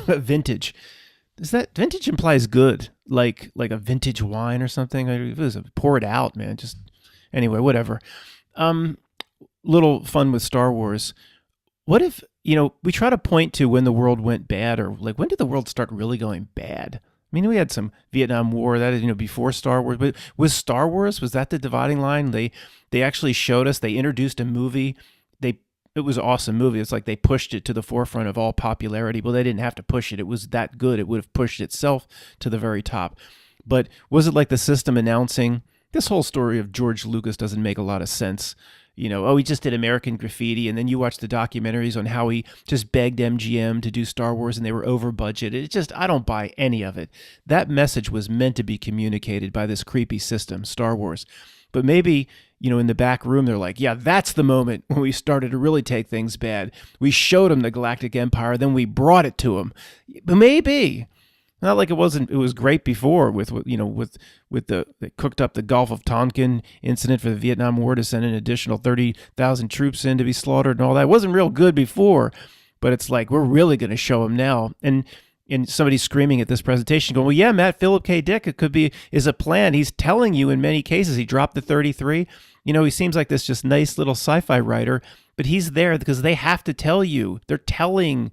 Vintage. Vintage implies good, like a vintage wine or something? It was pour it out, man. Just anyway, whatever. Little fun with Star Wars. What if, we try to point to when the world went bad, or like when did the world start really going bad? I mean, we had some Vietnam War, that is, before Star Wars, but was Star Wars, was that the dividing line? They actually showed us, they introduced a movie. It was an awesome movie. It's like they pushed it to the forefront of all popularity. Well, they didn't have to push it. It was that good. It would have pushed itself to the very top. But was it like the system announcing? This whole story of George Lucas doesn't make a lot of sense. He just did American Graffiti, and then you watch the documentaries on how he just begged MGM to do Star Wars and they were over budget. I don't buy any of it. That message was meant to be communicated by this creepy system, Star Wars. But maybe, in the back room, they're like, yeah, that's the moment when we started to really take things bad. We showed them the Galactic Empire, then we brought it to them. But maybe. Not like it was great before with they cooked up the Gulf of Tonkin incident for the Vietnam War to send an additional 30,000 troops in to be slaughtered and all that. It wasn't real good before, but it's like, we're really going to show them now. And somebody's screaming at this presentation going, well, yeah, Matt, Philip K. Dick, is a plan. He's telling you in many cases, he dropped the 33. He seems like this just nice little sci-fi writer, but he's there because they have to tell you. They're telling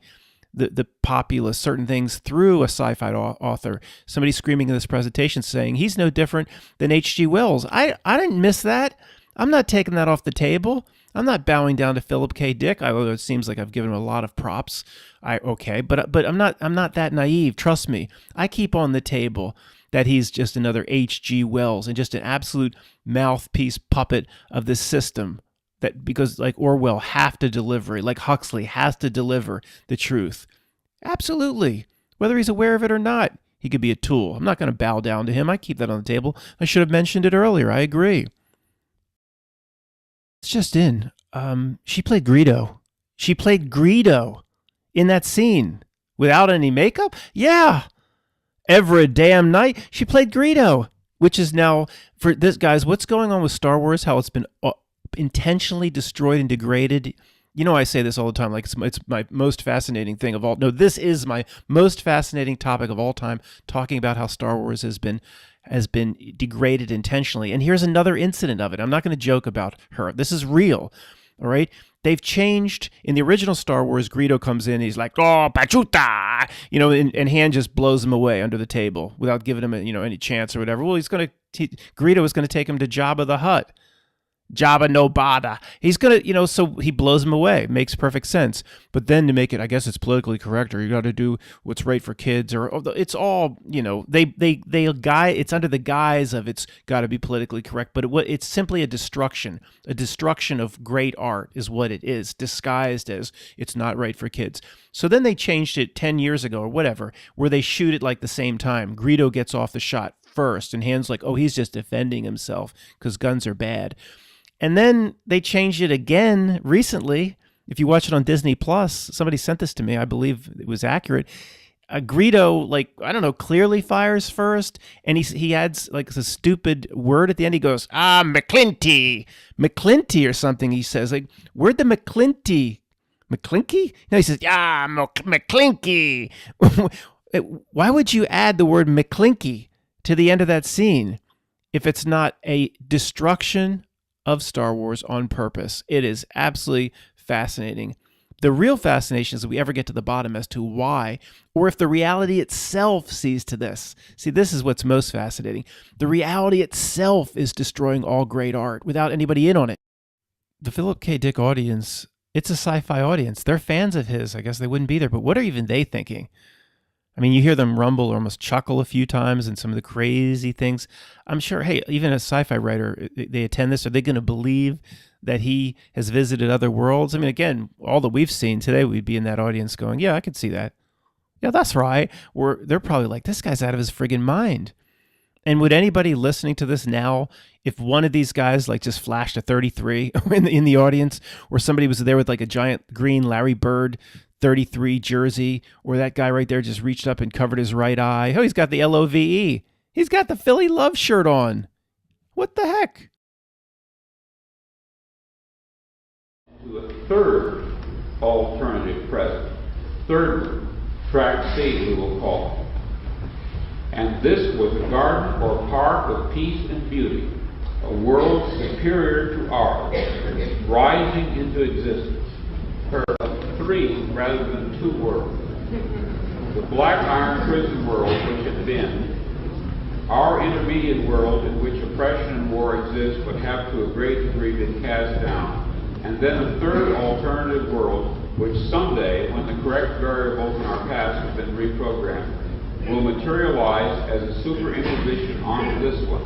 the populace certain things through a sci-fi author. Somebody screaming in this presentation saying he's no different than H.G. Wells. I didn't miss that. I'm not taking that off the table. I'm not bowing down to Philip K. Dick, although it seems like I've given him a lot of props. But I'm not that naive. Trust me. I keep on the table that he's just another H.G. Wells and just an absolute mouthpiece puppet of this system. That because like Orwell have to deliver, like Huxley has to deliver the truth. Absolutely. Whether he's aware of it or not, he could be a tool. I'm not going to bow down to him. I keep that on the table. I should have mentioned it earlier. I agree. It's just in. She played Greedo. She played Greedo in that scene without any makeup. Yeah. Every damn night she played Greedo, which is now for this, guys, what's going on with Star Wars, how it's been intentionally destroyed and degraded. I say this all the time, like it's my most fascinating thing of all. No, this is my most fascinating topic of all time, talking about how Star Wars has been degraded intentionally. And here's another incident of it. I'm not going to joke about her. This is real. All right. They've changed. In the original Star Wars, Greedo comes in, he's like, oh, Pachuta, and Han just blows him away under the table without giving him any chance or whatever. Well, Greedo is going to take him to Jabba the Hutt. Jabba no Bada. He's going to, so he blows him away. Makes perfect sense. But then to make it, I guess it's politically correct, or you got to do what's right for kids, or it's all, it's under the guise of it's got to be politically correct. But it's simply a destruction of great art is what it is, disguised as it's not right for kids. So then they changed it 10 years ago or whatever, where they shoot it like the same time. Greedo gets off the shot first, and Han's like, oh, he's just defending himself because guns are bad. And then they changed it again recently. If you watch it on Disney Plus, somebody sent this to me. I believe it was accurate. Greedo, clearly fires first, and he adds like a stupid word at the end. He goes, McClinty or something. He says like, where'd the McClinty? McClinky? No, he says, McClinky. Why would you add the word McClinky to the end of that scene if it's not a destruction of Star Wars on purpose? It is absolutely fascinating. The real fascination is that we ever get to the bottom as to why, or if the reality itself sees to this. See, this is what's most fascinating. The reality itself is destroying all great art without anybody in on it. The Philip K. Dick audience, it's a sci-fi audience. They're fans of his. I guess they wouldn't be there, but what are even they thinking? I mean, you hear them rumble or almost chuckle a few times and some of the crazy things. I'm sure, hey, even a sci-fi writer, they attend this. Are they going to believe that he has visited other worlds? I mean, again, all that we've seen today, we'd be in that audience going, yeah, I could see that. Yeah, that's right. Or they're probably like, this guy's out of his friggin' mind. And would anybody listening to this now, if one of these guys like just flashed a 33 in the audience, or somebody was there with like a giant green Larry Bird 33 jersey, or that guy right there just reached up and covered his right eye. Oh, he's got the LOVE. He's got the Philly Love shirt on. What the heck? To a third alternative present. Third track C, we will call it. And this was a garden or park of peace and beauty, a world superior to ours, rising into existence. Three rather than two worlds. The black iron prison world which had been, our intermediate world in which oppression and war exist but have to a great degree been cast down, and then a third alternative world which someday, when the correct variables in our past have been reprogrammed, will materialize as a superimposition onto this one,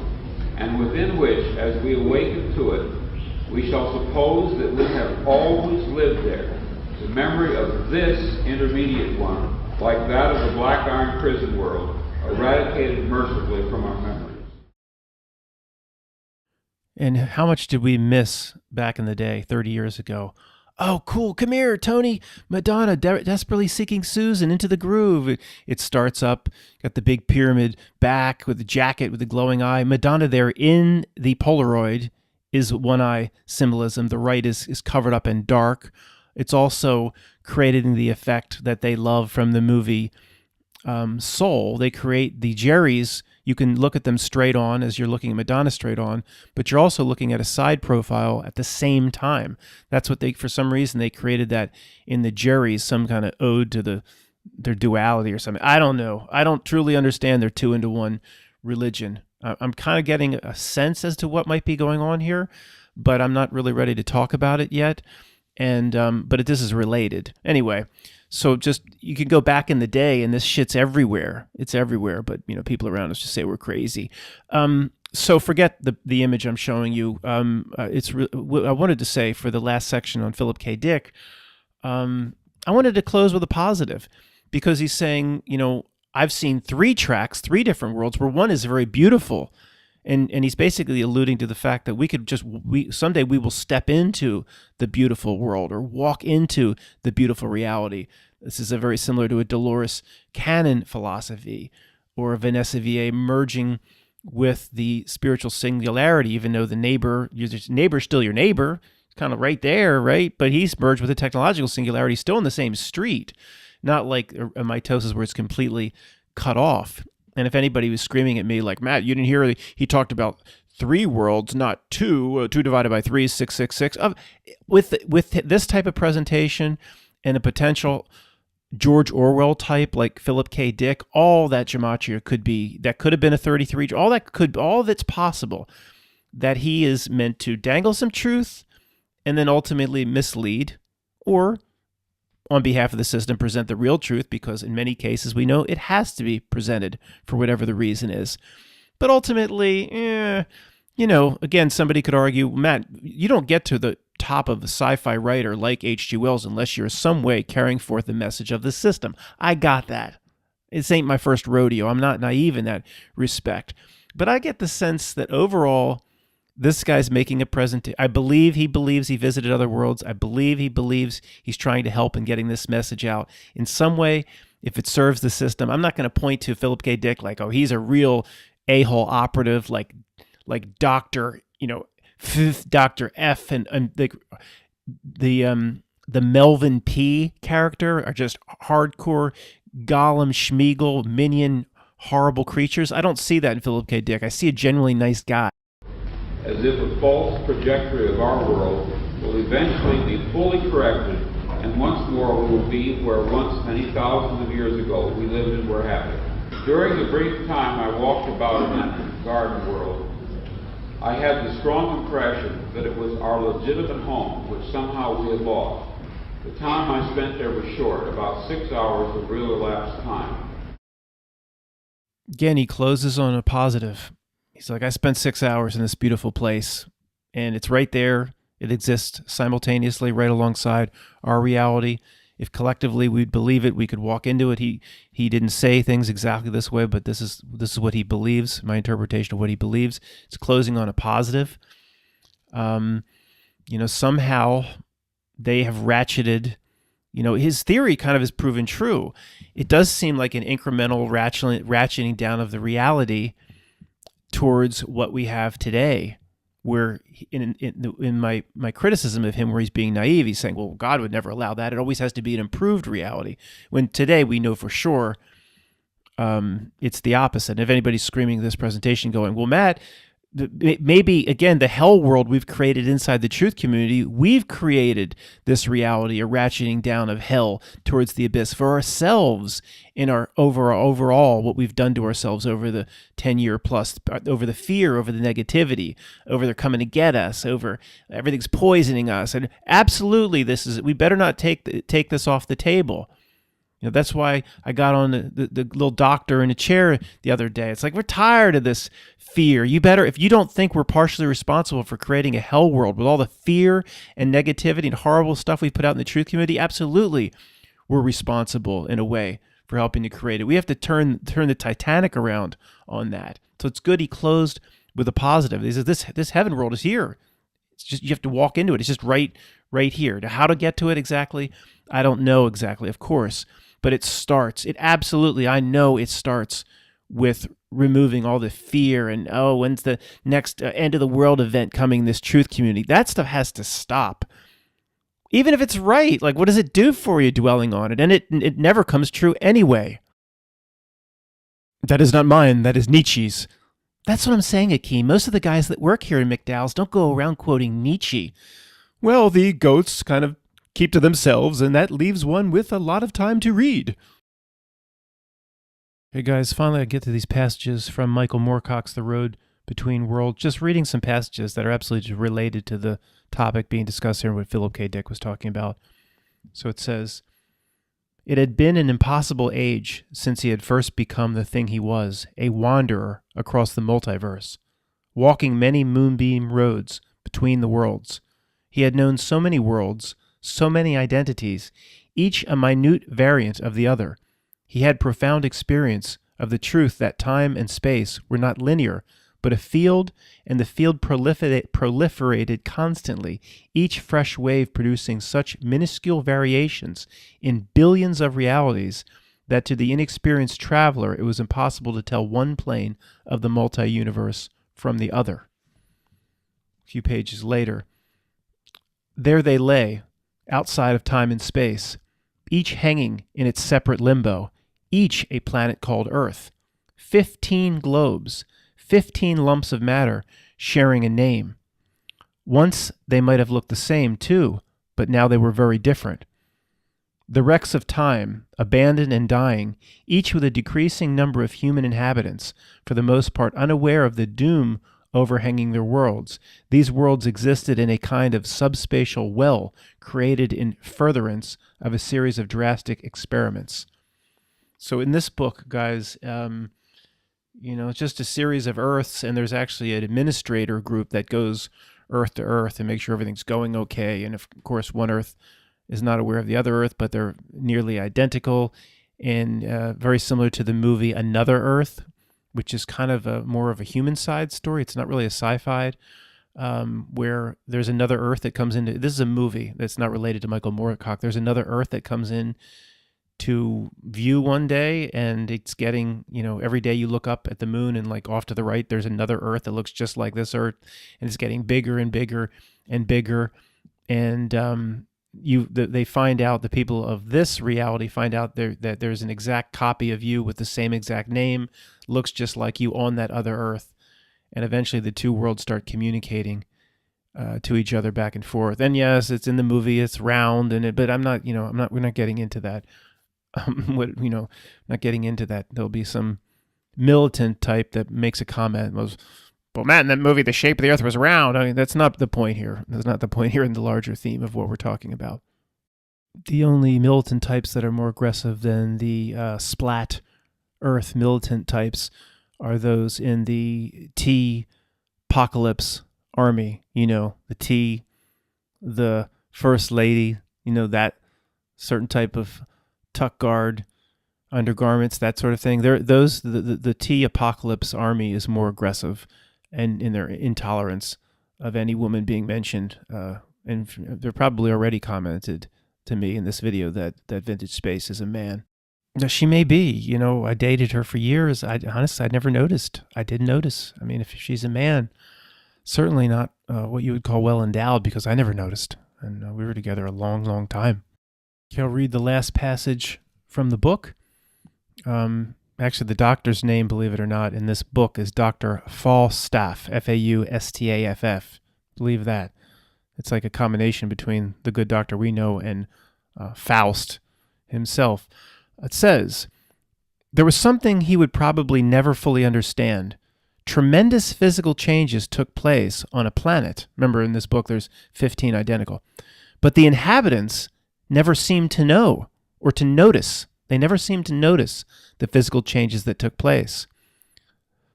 and within which, as we awaken to it, we shall suppose that we have always lived there. The memory of this intermediate one, like that of the black iron prison world, eradicated mercifully from our memories. And how much did we miss back in the day, 30 years ago? Oh, cool. Come here, Tony. Madonna desperately seeking Susan into the groove. It starts up, got the big pyramid back with the jacket with the glowing eye. Madonna there in the Polaroid is one eye symbolism. The right is covered up and dark. It's also creating the effect that they love from the movie Soul. They create the Jerrys. You can look at them straight on as you're looking at Madonna straight on, but you're also looking at a side profile at the same time. That's what for some reason, they created that in the Jerrys, some kind of ode to their duality or something. I don't know. I don't truly understand their 2-into-1 religion. I'm kind of getting a sense as to what might be going on here, but I'm not really ready to talk about it yet. And but this is related anyway. So just you can go back in the day, and this shit's everywhere. It's everywhere. But people around us just say we're crazy. So forget the image I'm showing you. I wanted to say for the last section on Philip K. Dick, I wanted to close with a positive, because he's saying, I've seen 3 tracks, 3 different worlds, where one is very beautiful. And he's basically alluding to the fact that someday we will step into the beautiful world or walk into the beautiful reality. This is very similar to a Dolores Cannon philosophy, or a Vanessa VA merging with the spiritual singularity, even though the neighbor's still your neighbor, kind of right there, right? But he's merged with the technological singularity, still in the same street, not like a mitosis where it's completely cut off. And if anybody was screaming at me like, Matt, you didn't hear he talked about 3 worlds, not 2. 2 divided by 3 is 666. With this type of presentation and a potential George Orwell type like Philip K. Dick, all that gematria could have been a 33. All that's possible, that he is meant to dangle some truth and then ultimately mislead, or on behalf of the system, present the real truth, because in many cases we know it has to be presented for whatever the reason is. But ultimately, again, somebody could argue, Matt, you don't get to the top of a sci-fi writer like H.G. Wells unless you're some way carrying forth the message of the system. I got that. This ain't my first rodeo. I'm not naive in that respect. But I get the sense that overall, this guy's making a presentation. I believe he believes he visited other worlds. I believe he believes he's trying to help in getting this message out in some way, if it serves the system. I'm not going to point to Philip K. Dick like, oh, he's a real a-hole operative like Dr. Dr. F and the Melvin P. character are just hardcore Gollum, Schmeagol, minion, horrible creatures. I don't see that in Philip K. Dick. I see a genuinely nice guy. As if a false trajectory of our world will eventually be fully corrected and once more we will be where once many thousands of years ago we lived and were happy. During the brief time I walked about in that garden world, I had the strong impression that it was our legitimate home, which somehow we had lost. The time I spent there was short, about 6 hours of real elapsed time. Again, he closes on a positive. He's like, I spent 6 hours in this beautiful place, and it's right there. It exists simultaneously right alongside our reality. If collectively we'd believe it, we could walk into it. He didn't say things exactly this way, but this is what he believes, my interpretation of what he believes. It's closing on a positive. Somehow they have ratcheted, his theory kind of is proven true. It does seem like an incremental ratcheting down of the reality towards what we have today, where in my criticism of him, where he's being naive, he's saying, well, God would never allow that. It always has to be an improved reality. When today we know for sure it's the opposite. And if anybody's screaming this presentation going, well, Matt, maybe, again, the hell world we've created inside the truth community, we've created this reality, a ratcheting down of hell towards the abyss for ourselves in our overall what we've done to ourselves over the 10-year plus, over the fear, over the negativity, over they're coming to get us, over everything's poisoning us. And absolutely, we better not take this off the table. That's why I got on the little doctor in a chair the other day. It's like, we're tired of this fear. If you don't think we're partially responsible for creating a hell world with all the fear and negativity and horrible stuff we put out in the truth community, absolutely we're responsible in a way for helping to create it. We have to turn the Titanic around on that. So it's good he closed with a positive. He says, this heaven world is here. It's just, you have to walk into it. It's just right here. Now, how to get to it exactly, I don't know exactly, of course. But I know it starts with removing all the fear and, when's the next end of the world event coming in this truth community? That stuff has to stop. Even if it's right, like, what does it do for you dwelling on it? And it never comes true anyway. That is not mine, that is Nietzsche's. That's what I'm saying, Akeem. Most of the guys that work here in McDowell's don't go around quoting Nietzsche. Well, the goats kind of keep to themselves, and that leaves one with a lot of time to read. Hey guys, finally I get to these passages from Michael Moorcock's The Road Between Worlds, just reading some passages that are absolutely related to the topic being discussed here, what Philip K. Dick was talking about. So it says, it had been an impossible age since he had first become the thing he was, a wanderer across the multiverse, walking many moonbeam roads between the worlds. He had known so many worlds, so many identities, each a minute variant of the other. He had profound experience of the truth that time and space were not linear, but a field, and the field proliferated constantly, each fresh wave producing such minuscule variations in billions of realities that to the inexperienced traveler it was impossible to tell one plane of the multi-universe from the other. A few pages later, there they lay, outside of time and space, each hanging in its separate limbo, each a planet called Earth. 15 globes, 15 lumps of matter sharing a name. Once they might have looked the same too, but now they were very different. The wrecks of time, abandoned and dying, each with a decreasing number of human inhabitants, for the most part unaware of the doom overhanging their worlds. These worlds existed in a kind of subspatial well created in furtherance of a series of drastic experiments. So in this book, guys, it's just a series of Earths, and there's actually an administrator group that goes Earth to Earth and makes sure everything's going okay. And of course, one Earth is not aware of the other Earth, but they're nearly identical and very similar to the movie Another Earth, which is kind of more of a human side story. It's not really a sci-fi, where there's another Earth that comes into. This is a movie that's not related to Michael Moorcock. There's another Earth that comes in to view one day, and it's getting, every day you look up at the moon and like off to the right, there's another Earth that looks just like this Earth, and it's getting bigger and bigger and bigger. And they find out, the people of this reality find out that there's an exact copy of you with the same exact name, looks just like you on that other Earth. And eventually the two worlds start communicating to each other back and forth. And yes, it's in the movie, it's round, but we're not getting into that. Not getting into that. There'll be some militant type that makes a comment. Well, Matt, in that movie, the shape of the earth was round. I mean, that's not the point here. That's not the point here in the larger theme of what we're talking about. The only militant types that are more aggressive than the splat earth militant types are those in the T-apocalypse army. The T, the first lady, that certain type of tuck guard, undergarments, that sort of thing. The T-apocalypse army is more aggressive and in their intolerance of any woman being mentioned. And they're probably already commented to me in this video that Vintage Space is a man. Now, she may be. I dated her for years. Honestly, I'd never noticed. I didn't notice. I mean, if she's a man, certainly not what you would call well endowed, because I never noticed. And we were together a long, long time. I'll read the last passage from the book. Actually, the doctor's name, believe it or not, in this book is Dr. Falstaff, F-A-U-S-T-A-F-F. Believe that. It's like a combination between the good doctor we know and Faust himself. It says, there was something he would probably never fully understand. Tremendous physical changes took place on a planet. Remember, in this book, there's 15 identical. But the inhabitants never seemed to know or to notice. They never seemed to notice the physical changes that took place.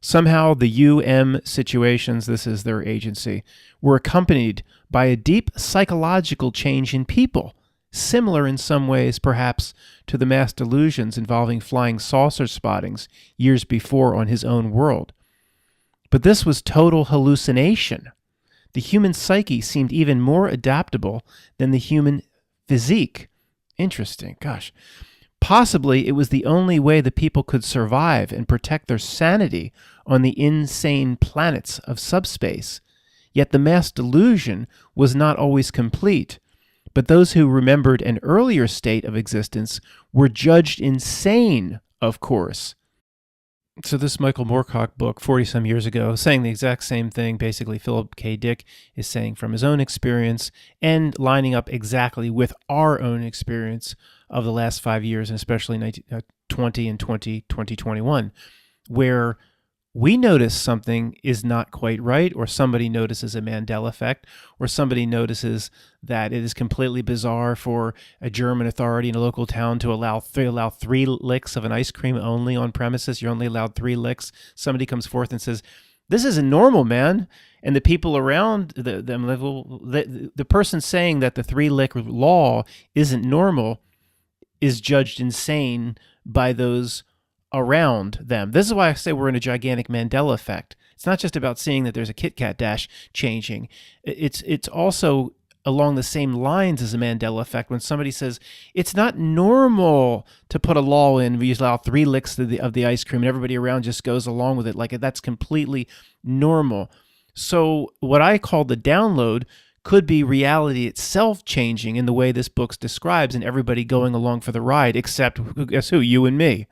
Somehow the UM situations, this is their agency, were accompanied by a deep psychological change in people, similar in some ways perhaps to the mass delusions involving flying saucer spottings years before on his own world. But this was total hallucination. The human psyche seemed even more adaptable than the human physique. Interesting, gosh. Possibly it was the only way the people could survive and protect their sanity on the insane planets of subspace. Yet the mass delusion was not always complete, but those who remembered an earlier state of existence were judged insane, of course. So this Michael Moorcock book, 40-some years ago, saying the exact same thing. Basically, Philip K. Dick is saying from his own experience and lining up exactly with our own experience of the last 5 years, and especially 2020 and 2021, where we notice something is not quite right, or somebody notices a Mandela effect, or somebody notices that it is completely bizarre for a German authority in a local town to allow 3 licks of an ice cream only on premises. You're only allowed 3 licks. Somebody comes forth and says, this isn't normal, man. And the people around them, the person saying that the 3-lick law isn't normal is judged insane by those around them. This is why I say we're in a gigantic Mandela effect. It's not just about seeing that there's a Kit Kat dash changing. It's also along the same lines as a Mandela effect when somebody says it's not normal to put a law in where you allow 3 licks of the ice cream and everybody around just goes along with it like that's completely normal. So what I call the download could be reality itself changing in the way this book describes, and everybody going along for the ride, except, guess who? You and me.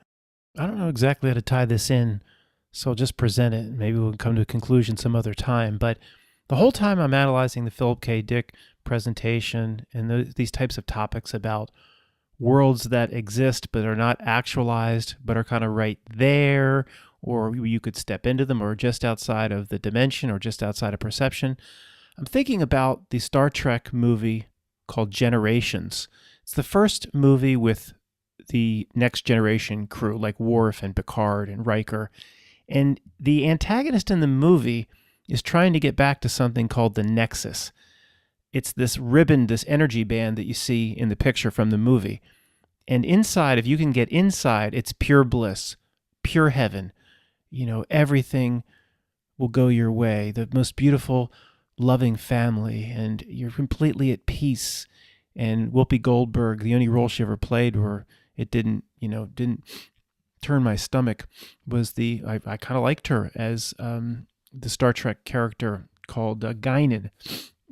I don't know exactly how to tie this in, so I'll just present it. Maybe we'll come to a conclusion some other time. But the whole time I'm analyzing the Philip K. Dick presentation and these types of topics about worlds that exist but are not actualized, but are kind of right there, or you could step into them, or just outside of the dimension, or just outside of perception. I'm thinking about the Star Trek movie called Generations. It's the first movie with the Next Generation crew, like Worf and Picard and Riker. And the antagonist in the movie is trying to get back to something called the Nexus. It's this ribbon, this energy band that you see in the picture from the movie. And inside, if you can get inside, it's pure bliss, pure heaven. Everything will go your way. The most beautiful, loving family, and you're completely at peace. And Whoopi Goldberg, the only role she ever played where it didn't turn my stomach, was I kind of liked her as the Star Trek character called Guinan.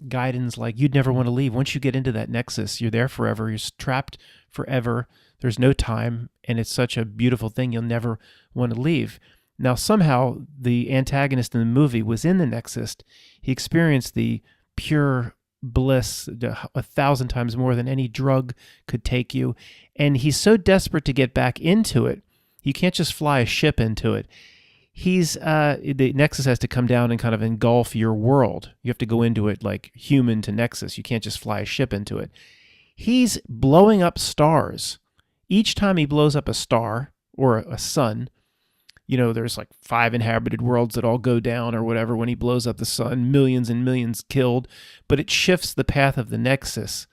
Guidon's like, you'd never want to leave. Once you get into that nexus, you're there forever. You're trapped forever. There's no time, and it's such a beautiful thing. You'll never want to leave. Now, somehow, the antagonist in the movie was in the nexus. He experienced the pure bliss, 1,000 times more than any drug could take you. And he's so desperate to get back into it, you can't just fly a ship into it. The Nexus has to come down and kind of engulf your world. You have to go into it like human to Nexus. You can't just fly a ship into it. He's blowing up stars. Each time he blows up a star or a sun, there's like 5 inhabited worlds that all go down or whatever when he blows up the sun, millions and millions killed, but it shifts the path of the Nexus.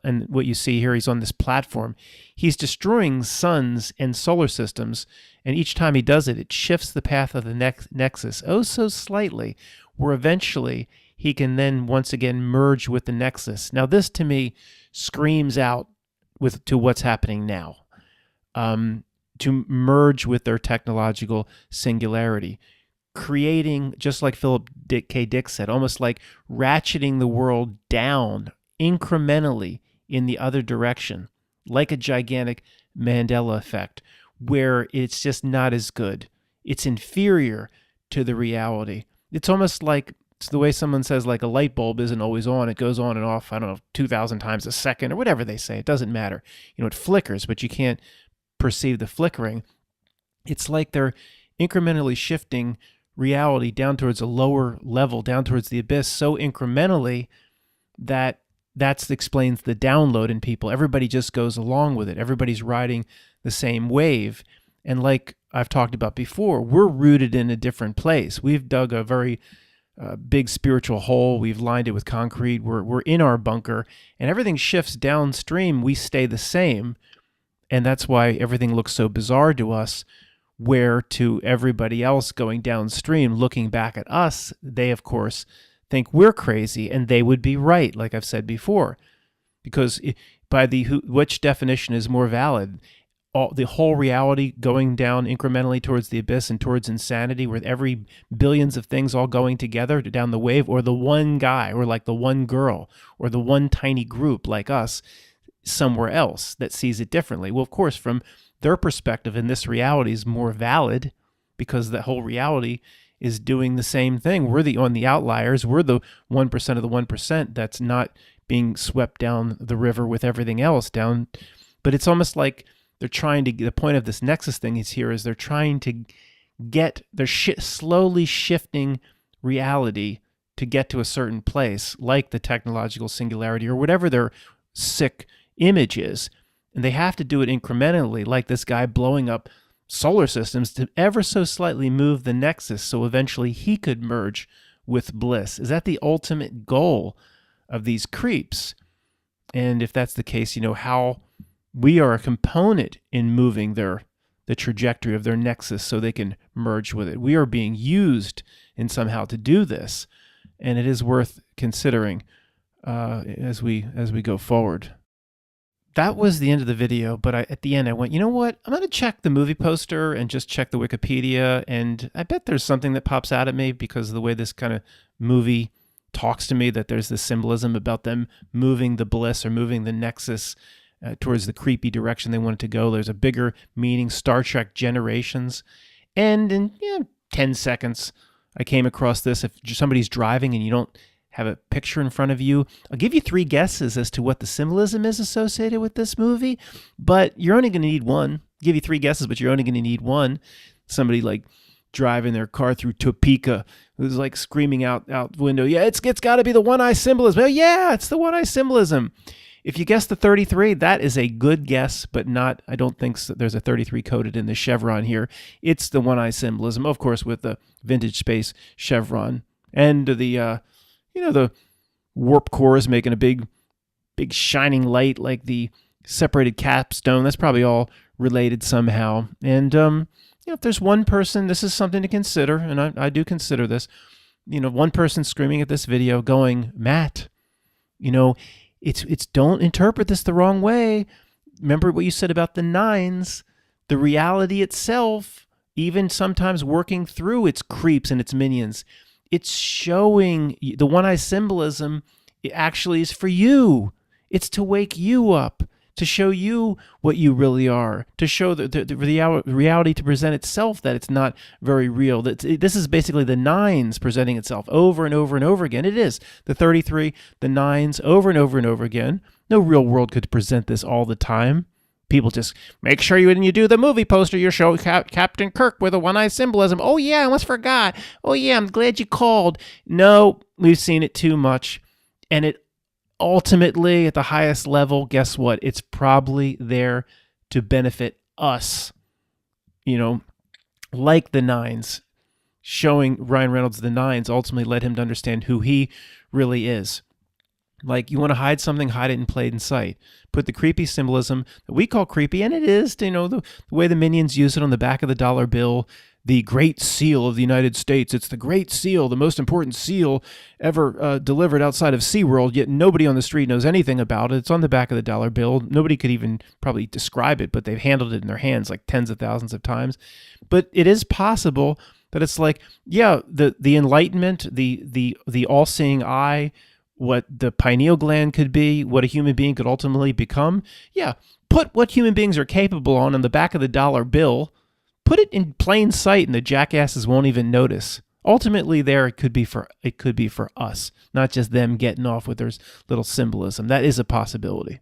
And what you see here, he's on this platform. He's destroying suns and solar systems, and each time he does it, it shifts the path of the Nexus oh so slightly, where eventually he can then once again merge with the Nexus. Now this to me screams out to what's happening now. To merge with their technological singularity, creating, just like Philip K. Dick said, almost like ratcheting the world down incrementally in the other direction, like a gigantic Mandela effect, where it's just not as good. It's inferior to the reality. It's almost like, it's the way someone says, like a light bulb isn't always on. It goes on and off, 2,000 times a second or whatever they say. It doesn't matter. It flickers, but you can't perceive the flickering. It's like they're incrementally shifting reality down towards a lower level, down towards the abyss, so incrementally that explains the download in people. Everybody just goes along with it. Everybody's riding the same wave. And like I've talked about before, we're rooted in a different place. We've dug a very big spiritual hole. We've lined it with concrete. We're in our bunker, and everything shifts downstream. We stay the same. And that's why everything looks so bizarre to us, where to everybody else going downstream, looking back at us, they, of course, think we're crazy, and they would be right, like I've said before. Because by which definition is more valid? The whole reality going down incrementally towards the abyss and towards insanity, with every billions of things all going together down the wave, or the one guy, or like the one girl, or the one tiny group like us somewhere else that sees it differently. Well, of course, from their perspective, and this reality is more valid because the whole reality is doing the same thing. We're on the outliers. We're the 1% of the 1% that's not being swept down the river with everything else down. But it's almost like they're trying to, the point of this Nexus thing is they're trying to they're slowly shifting reality to get to a certain place, like the technological singularity or whatever their sick image is. And they have to do it incrementally, like this guy blowing up solar systems to ever so slightly move the Nexus so eventually he could merge with bliss. Is that the ultimate goal of these creeps? And if that's the case, how we are a component in moving the trajectory of their Nexus so they can merge with it. We are being used in somehow to do this, and it is worth considering as we go forward. That was the end of the video, but at the end I went, you know what? I'm going to check the movie poster and just check the Wikipedia, and I bet there's something that pops out at me because of the way this kind of movie talks to me, that there's this symbolism about them moving the bliss or moving the Nexus towards the creepy direction they want it to go. There's a bigger meaning, Star Trek Generations. And in 10 seconds, I came across this. If somebody's driving and you don't have a picture in front of you, I'll give you 3 guesses as to what the symbolism is associated with this movie, but you're only going to need one. I'll give you 3 guesses, but you're only going to need one. Somebody like driving their car through Topeka who's like screaming out the window, yeah, it's got to be the one-eye symbolism. Oh, yeah, it's the one-eye symbolism. If you guess the 33, that is a good guess, but not, I don't think there's a 33 coded in the chevron here. It's the one-eye symbolism, of course, with the vintage space chevron. And the the warp core is making a big shining light like the separated capstone. That's probably all related somehow. And if there's one person, this is something to consider, and I do consider this, one person screaming at this video going, Matt, it's don't interpret this the wrong way. Remember what you said about the 9s, the reality itself, even sometimes working through its creeps and its minions. It's showing the one-eye symbolism. It actually is for you. It's to wake you up, to show you what you really are, to show the reality to present itself that it's not very real. This is basically the nines presenting itself over and over and over again. It is the 33, the nines over and over and over again. No real world could present this all the time. People just make sure when you do the movie poster, you show Captain Kirk with a one-eye symbolism. Oh, yeah, I almost forgot. Oh, yeah, I'm glad you called. No, we've seen it too much. And it ultimately, at the highest level, guess what? It's probably there to benefit us. You know, like the nines. Showing Ryan Reynolds the nines ultimately led him to understand who he really is. Like, you want to hide something, hide it in plain sight. Put the creepy symbolism that we call creepy, and it is, you know, the way the minions use it on the back of the dollar bill, the Great Seal of the United States. It's the Great Seal, the most important seal ever delivered outside of SeaWorld, yet nobody on the street knows anything about it. It's on the back of the dollar bill. Nobody could even probably describe it, but they've handled it in their hands like tens of thousands of times. But it is possible that it's like, yeah, the enlightenment, the all-seeing eye, what the pineal gland could be, what a human being could ultimately become. Yeah, put what human beings are capable on the back of the dollar bill. Put it in plain sight, and the jackasses won't even notice. Ultimately, it could be for us, not just them getting off with their little symbolism. That is a possibility.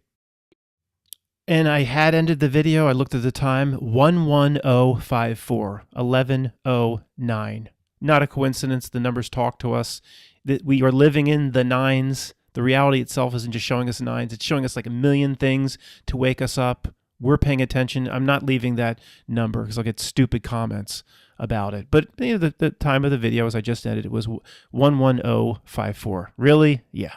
And I had ended the video. I looked at the time, 11054, 1109. Not a coincidence. The numbers talk to us. That we are living in the nines. The reality itself isn't just showing us nines. It's showing us like a million things to wake us up. We're paying attention. I'm not leaving that number because I'll get stupid comments about it. But you know, the time of the video, as I just ended, it was 11054. Really? Yeah.